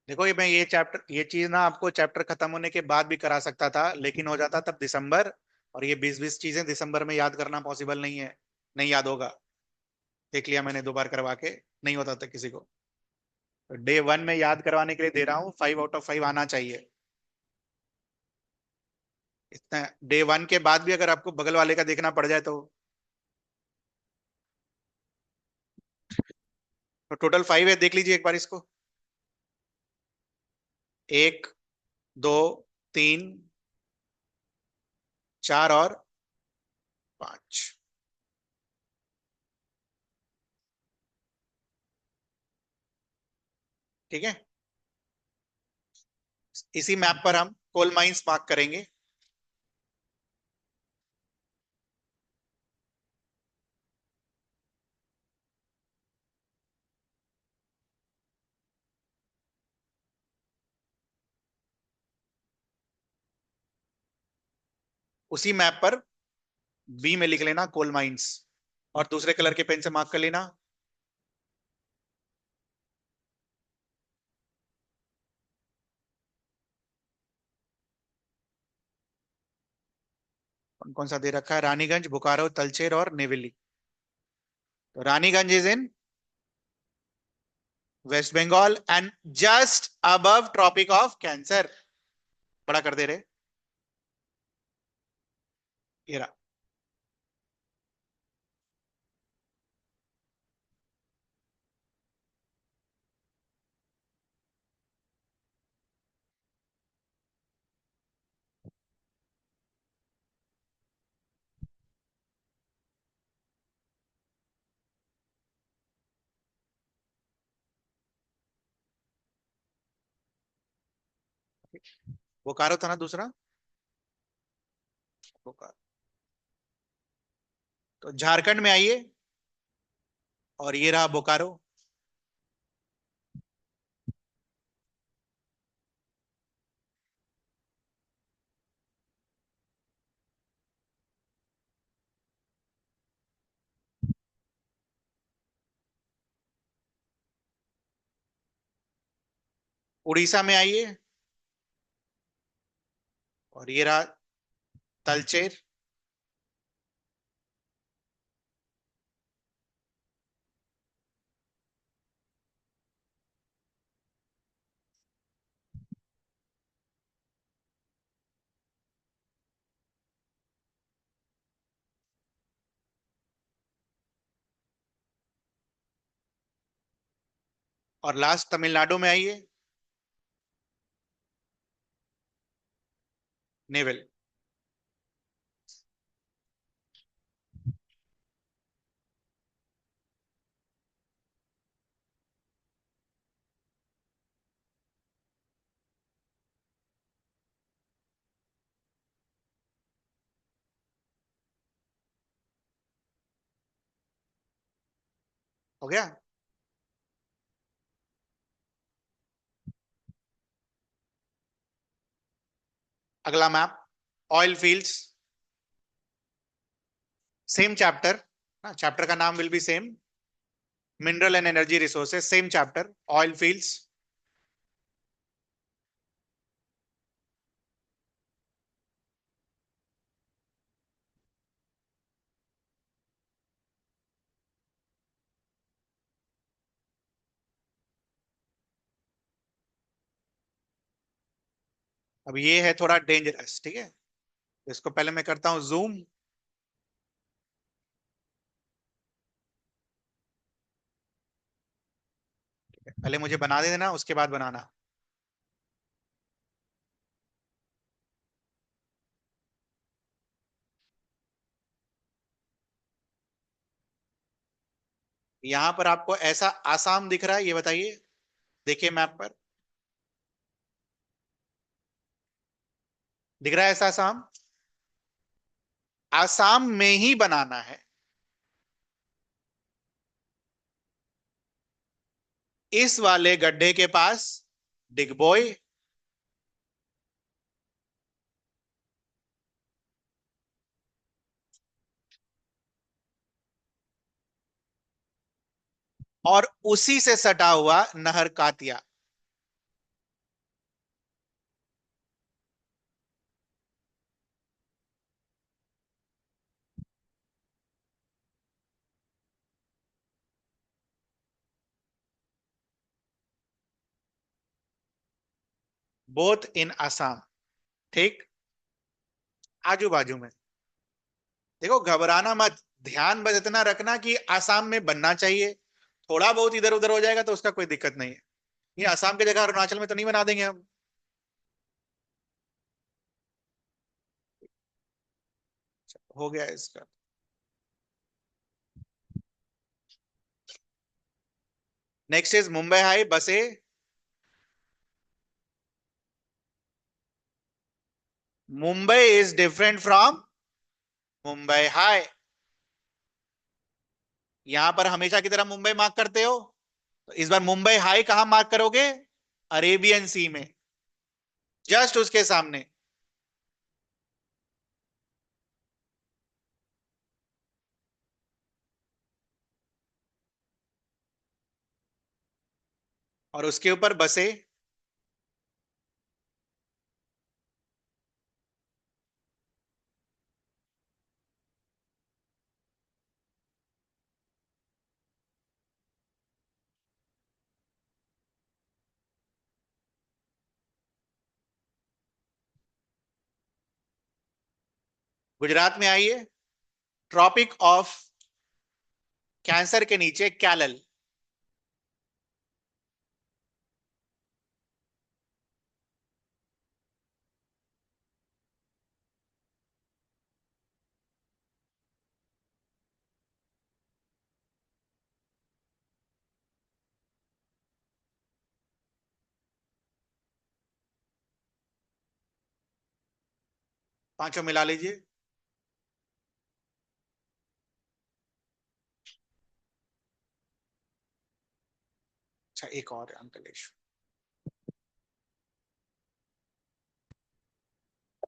Speaker 1: देखो, ये चीज ना आपको चैप्टर खत्म होने के बाद भी करा सकता था, लेकिन हो जाता तब दिसंबर, और ये 20-20 चीजें दिसंबर में याद करना पॉसिबल नहीं है, नहीं याद होगा। देख लिया मैंने 2 बार करवा के, नहीं होता था किसी को। तो डे 1 में याद करवाने के लिए दे रहा हूँ, 5 आउट ऑफ 5 आना चाहिए। इतना डे 1 के बाद भी अगर आपको बगल वाले का देखना पड़ जाए तो टोटल 5 है, देख लीजिए एक बार इसको। 1, 2, 3, 4 और 5। ठीक है, इसी मैप पर हम कोल माइंस मार्क करेंगे। उसी मैप पर बी में लिख लेना कोल माइंस, और दूसरे कलर के पेन से मार्क कर लेना। कौन कौन सा दे रखा है? रानीगंज, बोकारो, तलचेर और नेवेली। तो Raniganj is in West Bengal and just above Tropic of Cancer. बड़ा कर दे रहे, ये रहा। बोकारो था ना दूसरा? बोकारो। तो झारखंड में आइए, और ये रहा बोकारो। उड़ीसा में आइए, और ये रहा तलचेर। और लास्ट तमिलनाडु में आइए, नेवल। हो गया। अगला map, oil fields. Same chapter, chapter का नाम will be same, mineral and energy resources, same chapter, oil fields. अब ये है थोड़ा डेंजरस, ठीक है? इसको पहले मैं करता हूं जूम। पहले मुझे बना दे देना, उसके बाद बनाना। यहां पर आपको ऐसा आसाम दिख रहा है, ये बताइए, देखिए मैप पर, दिख रहा है ऐसा आसाम? आसाम में ही बनाना है। इस वाले गड्ढे के पास डिगबोय, और उसी से सटा हुआ नहर कातिया। Both in Assam. ठीक। आजू बाजू में। देखो घबराना मत। ध्यान बस इतना रखना कि आसाम में बनना चाहिए। थोड़ा बहुत इधर उधर हो जाएगा तो उसका कोई दिक्कत नहीं है। ये आसाम की जगह अरुणाचल में तो नहीं बना देंगे हम। हो गया इसका। नेक्स्ट इज मुंबई हाई बसे। Mumbai is different from Mumbai high. यहां पर हमेशा की तरह मुंबई मार्क करते हो, तो इस बार मुंबई हाई कहां मार्क करोगे? अरेबियन सी में, जस्ट उसके सामने। और उसके ऊपर बसे। गुजरात में आइए। ट्रॉपिक ऑफ कैंसर के नीचे कैलल। 5 मिला लीजिए। अच्छा एक और है अंकलेश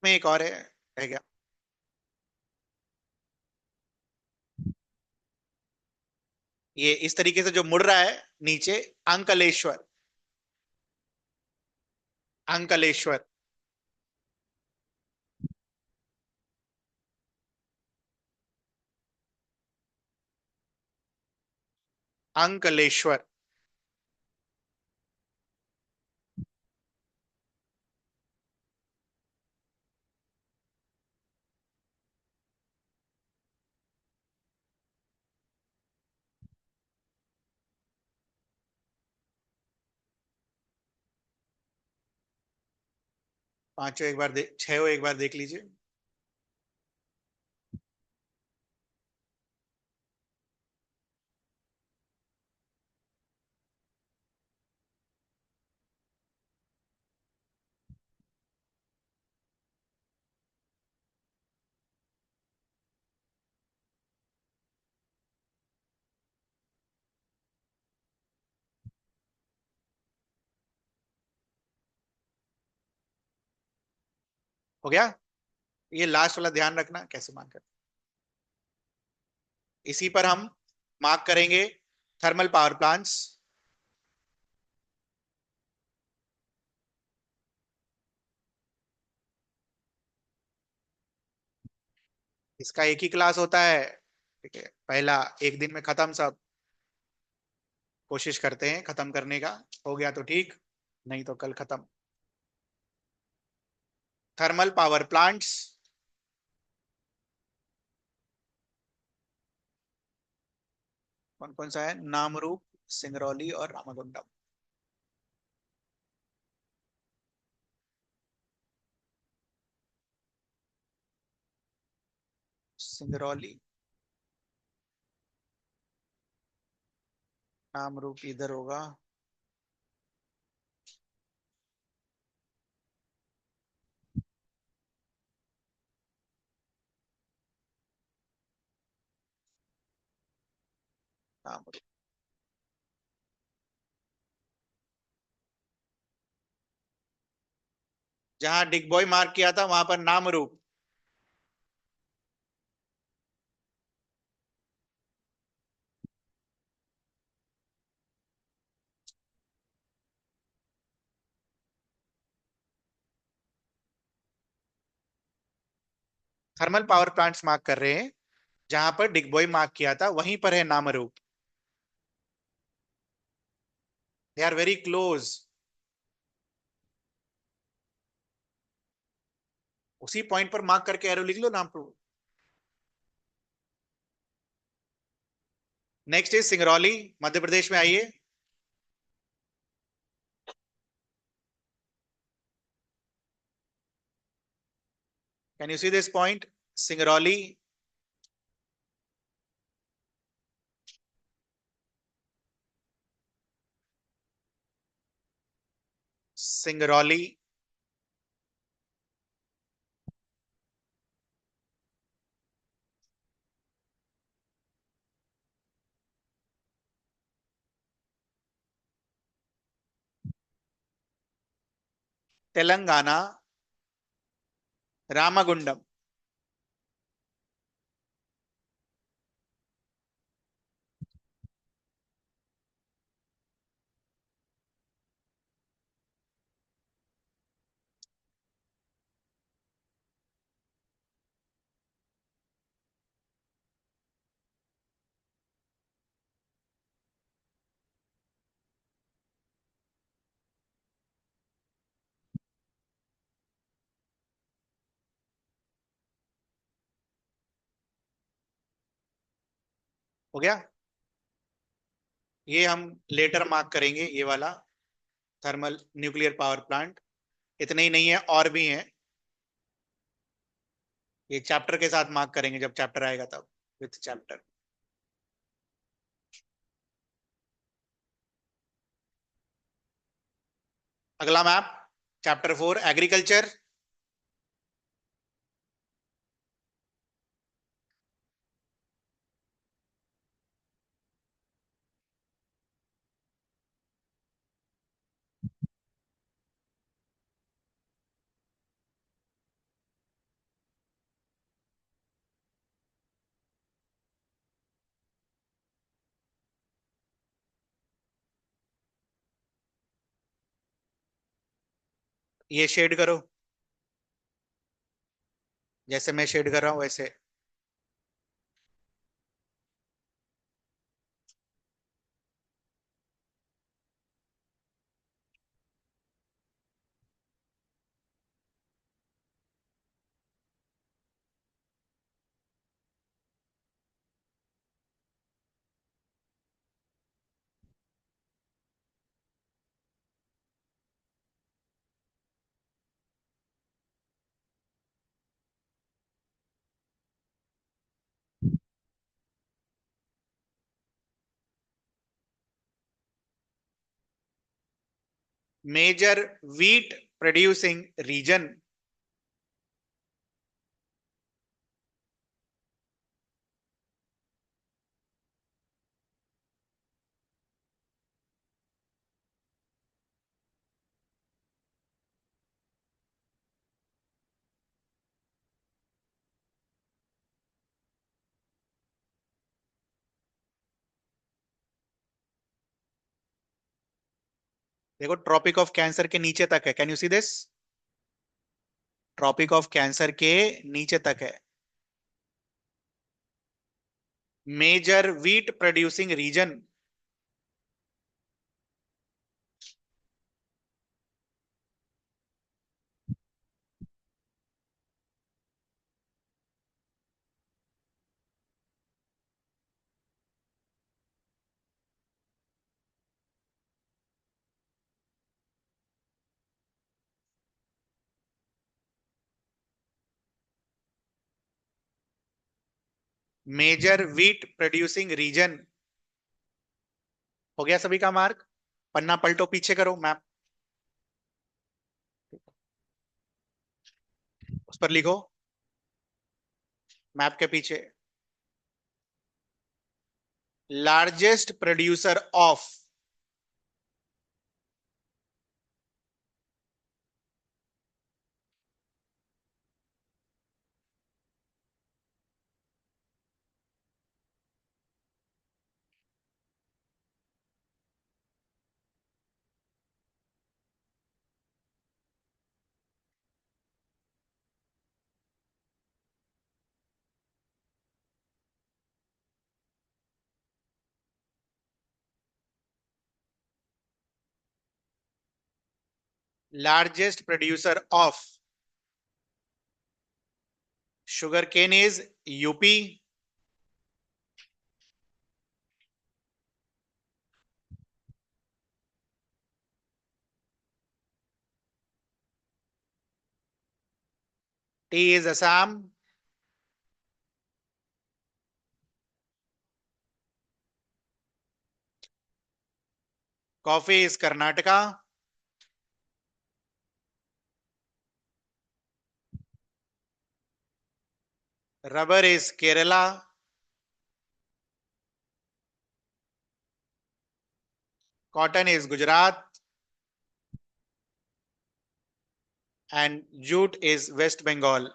Speaker 1: में, एक और है, रह गया। ये इस तरीके से जो मुड़ रहा है नीचे, अंकलेश्वर। अंकलेश्वर। अंकलेश्वर। 5 एक बार 6 एक बार देख लीजिए। हो गया। ये लास्ट वाला ध्यान रखना कैसे मार्क करते हैं। इसी पर हम मार्क करेंगे थर्मल पावर प्लांट्स। इसका एक ही क्लास होता है। ठीक है, पहला एक दिन में खत्म सब। कोशिश करते हैं खत्म करने का। हो गया तो ठीक, नहीं तो कल खत्म। Thermal power plants. कौन कौन सा है? नामरूप, सिंगरौली और रामागुंडम। सिंगरौली, नामरूप इधर होगा। नामरूप। जहां डिगबॉय मार्क किया था वहां पर Namrup. Thermal power plants mark कर रहे हैं, जहां पर डिगबॉय मार्क किया था वहीं पर है Namrup. They are very close. उसी पॉइंट पर मार्क करके एरो लिख लो नामरूप। नेक्स्ट इज सिंगरौली, मध्य प्रदेश में आइए। Can you see this point? Singrauli. Singrauli. Telangana, Ramagundam. हो गया। ये हम लेटर मार्क करेंगे, ये वाला थर्मल न्यूक्लियर पावर प्लांट। इतने ही नहीं है, और भी हैं। ये चैप्टर के साथ मार्क करेंगे, जब चैप्टर आएगा तब, विथ चैप्टर। अगला मैप, चैप्टर 4 एग्रीकल्चर। ये शेड करो, जैसे मैं शेड कर रहा हूं वैसे। Major wheat producing region. देखो, ट्रॉपिक ऑफ कैंसर के नीचे तक है। Can you see this? Tropic of cancer के नीचे तक है। Major wheat producing region. Major wheat producing region. हो गया सभी का मार्क? पन्ना पलटो, पीछे करो मैप, उस पर लिखो, मैप के पीछे। Largest producer of. Largest producer of sugar cane is UP. Tea is Assam. Coffee is Karnataka. Rubber is Kerala. Cotton is Gujarat. And jute is West Bengal.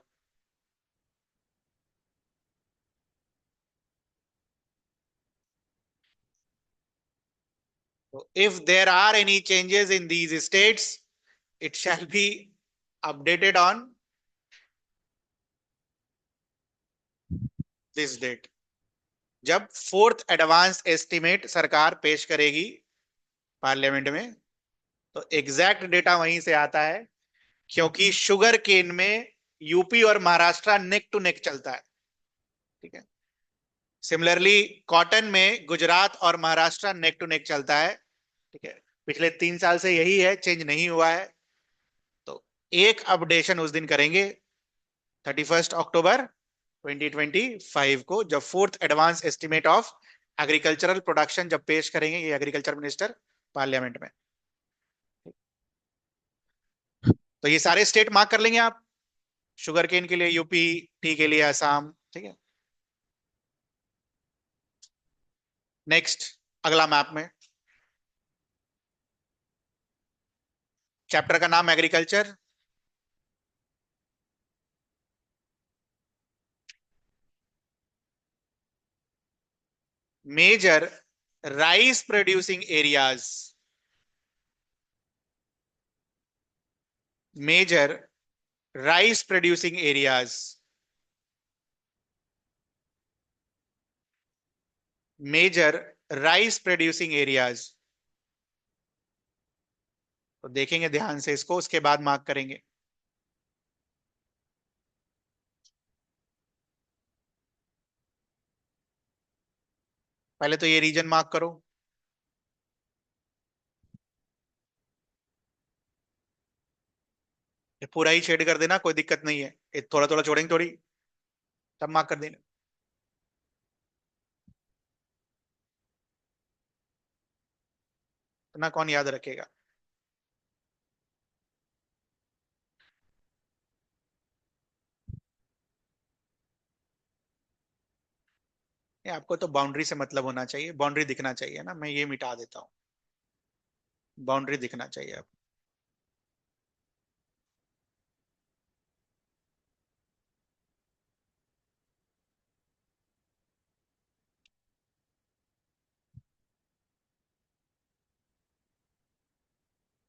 Speaker 1: If there are any changes in these states, it shall be updated on this date. जब fourth advance estimate सरकार पेश करेगी parliament में, तो exact data वहीं से आता है, क्योंकि शुगर केन में यूपी और महाराष्ट्र नेक टू नेक चलता है। ठीक है। सिमिलरली कॉटन में गुजरात और महाराष्ट्र नेक टू नेक चलता है। ठीक है। पिछले 3 साल से यही है, चेंज नहीं हुआ है। तो एक अपडेशन उस दिन करेंगे, 31 अक्टूबर 2025 को, जब fourth advance estimate of agricultural production जब पेश करेंगे ये एग्रीकल्चर मिनिस्टर पार्लियामेंट में। तो ये सारे स्टेट मार्क कर लेंगे आप, शुगर केन के लिए यूपी, टी के लिए असम। ठीक है। नेक्स्ट, अगला मैप में चैप्टर का नाम agriculture. Major rice producing areas. Major rice producing areas. Major rice producing areas. तो देखेंगे ध्यान से इसको, उसके बाद मार्क करेंगे। पहले तो ये रीजन मार्क करो। ये पूरा ही शेड कर देना, कोई दिक्कत नहीं है, ये थोड़ा थोड़ा छोड़ेंगे थोड़ी, तब मार्क कर देना। इतना कौन याद रखेगा। ये आपको तो बाउंड्री से मतलब होना चाहिए, बाउंड्री दिखना चाहिए ना, मैं ये मिटा देता हूँ। बाउंड्री दिखना चाहिए आपको।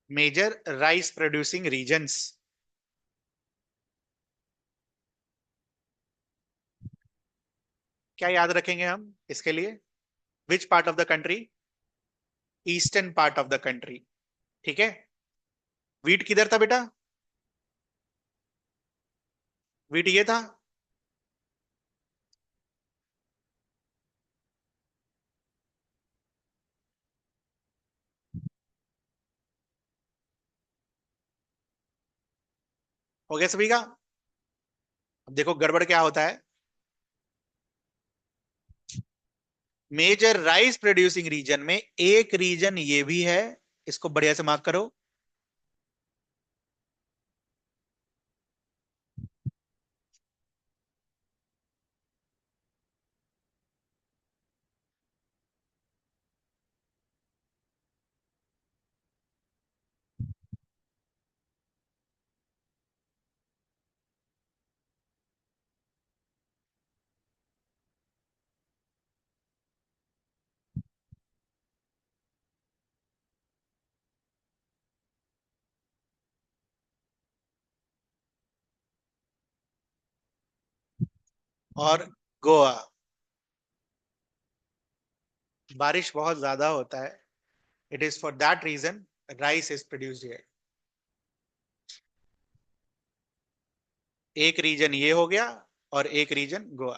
Speaker 1: Major rice producing regions. क्या याद रखेंगे हम इसके लिए? Which part of the country? Eastern part of the country. ठीक है। वीट किधर था बेटा? वीट ये था। हो गया सभी का? अब देखो गड़बड़ क्या होता है। मेजर राइस प्रोड्यूसिंग रीजन में एक रीजन ये भी है, इसको बढ़िया से मार्क करो। और गोवा। बारिश बहुत ज्यादा होता है, it is for that reason rice is produced here. एक रीजन ये हो गया और एक रीजन गोवा।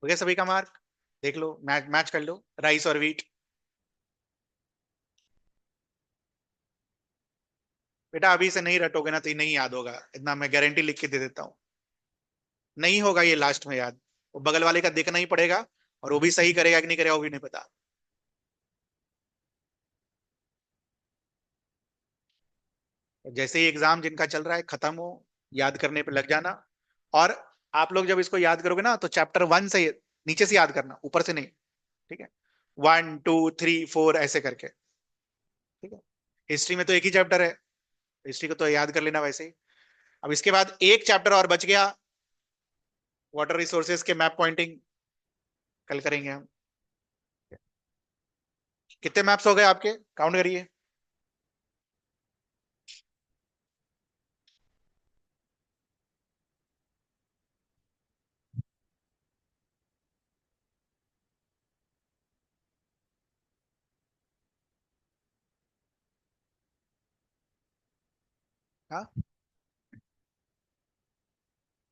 Speaker 1: हो गया सभी का मार्क। देख लो, मैच मैच कर लो, राइस और वीट। बेटा अभी से नहीं रटोगे ना तो ये नहीं याद होगा, इतना मैं गारंटी लिख के दे देता हूँ। नहीं होगा ये लास्ट में याद। वो बगल वाले का देखना ही पड़ेगा, और वो भी सही करेगा कि नहीं करेगा वो भी नहीं पता। जैसे ही एग्जाम जिनका चल रहा है खत्म हो, याद करने पे लग जाना। और आप लोग जब इसको याद करोगे ना तो चैप्टर 1 से नीचे से याद करना, ऊपर से नहीं। ठीक है, 1 2 3 4 ऐसे करके। ठीक है, हिस्ट्री में तो एक ही चैप्टर है, हिस्ट्री को तो याद कर लेना वैसे ही। अब इसके बाद एक चैप्टर और बच गया, वाटर रिसोर्सेज के मैप पॉइंटिंग। कल करेंगे हम। कितने मैप्स हो गए आपके, काउंट करिए। हाँ,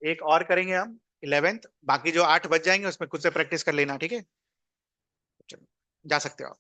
Speaker 1: एक और करेंगे हम, 11th। बाकी जो 8 बच जाएंगे उसमें खुद से प्रैक्टिस कर लेना, ठीक है। चलो, जा सकते हो आप।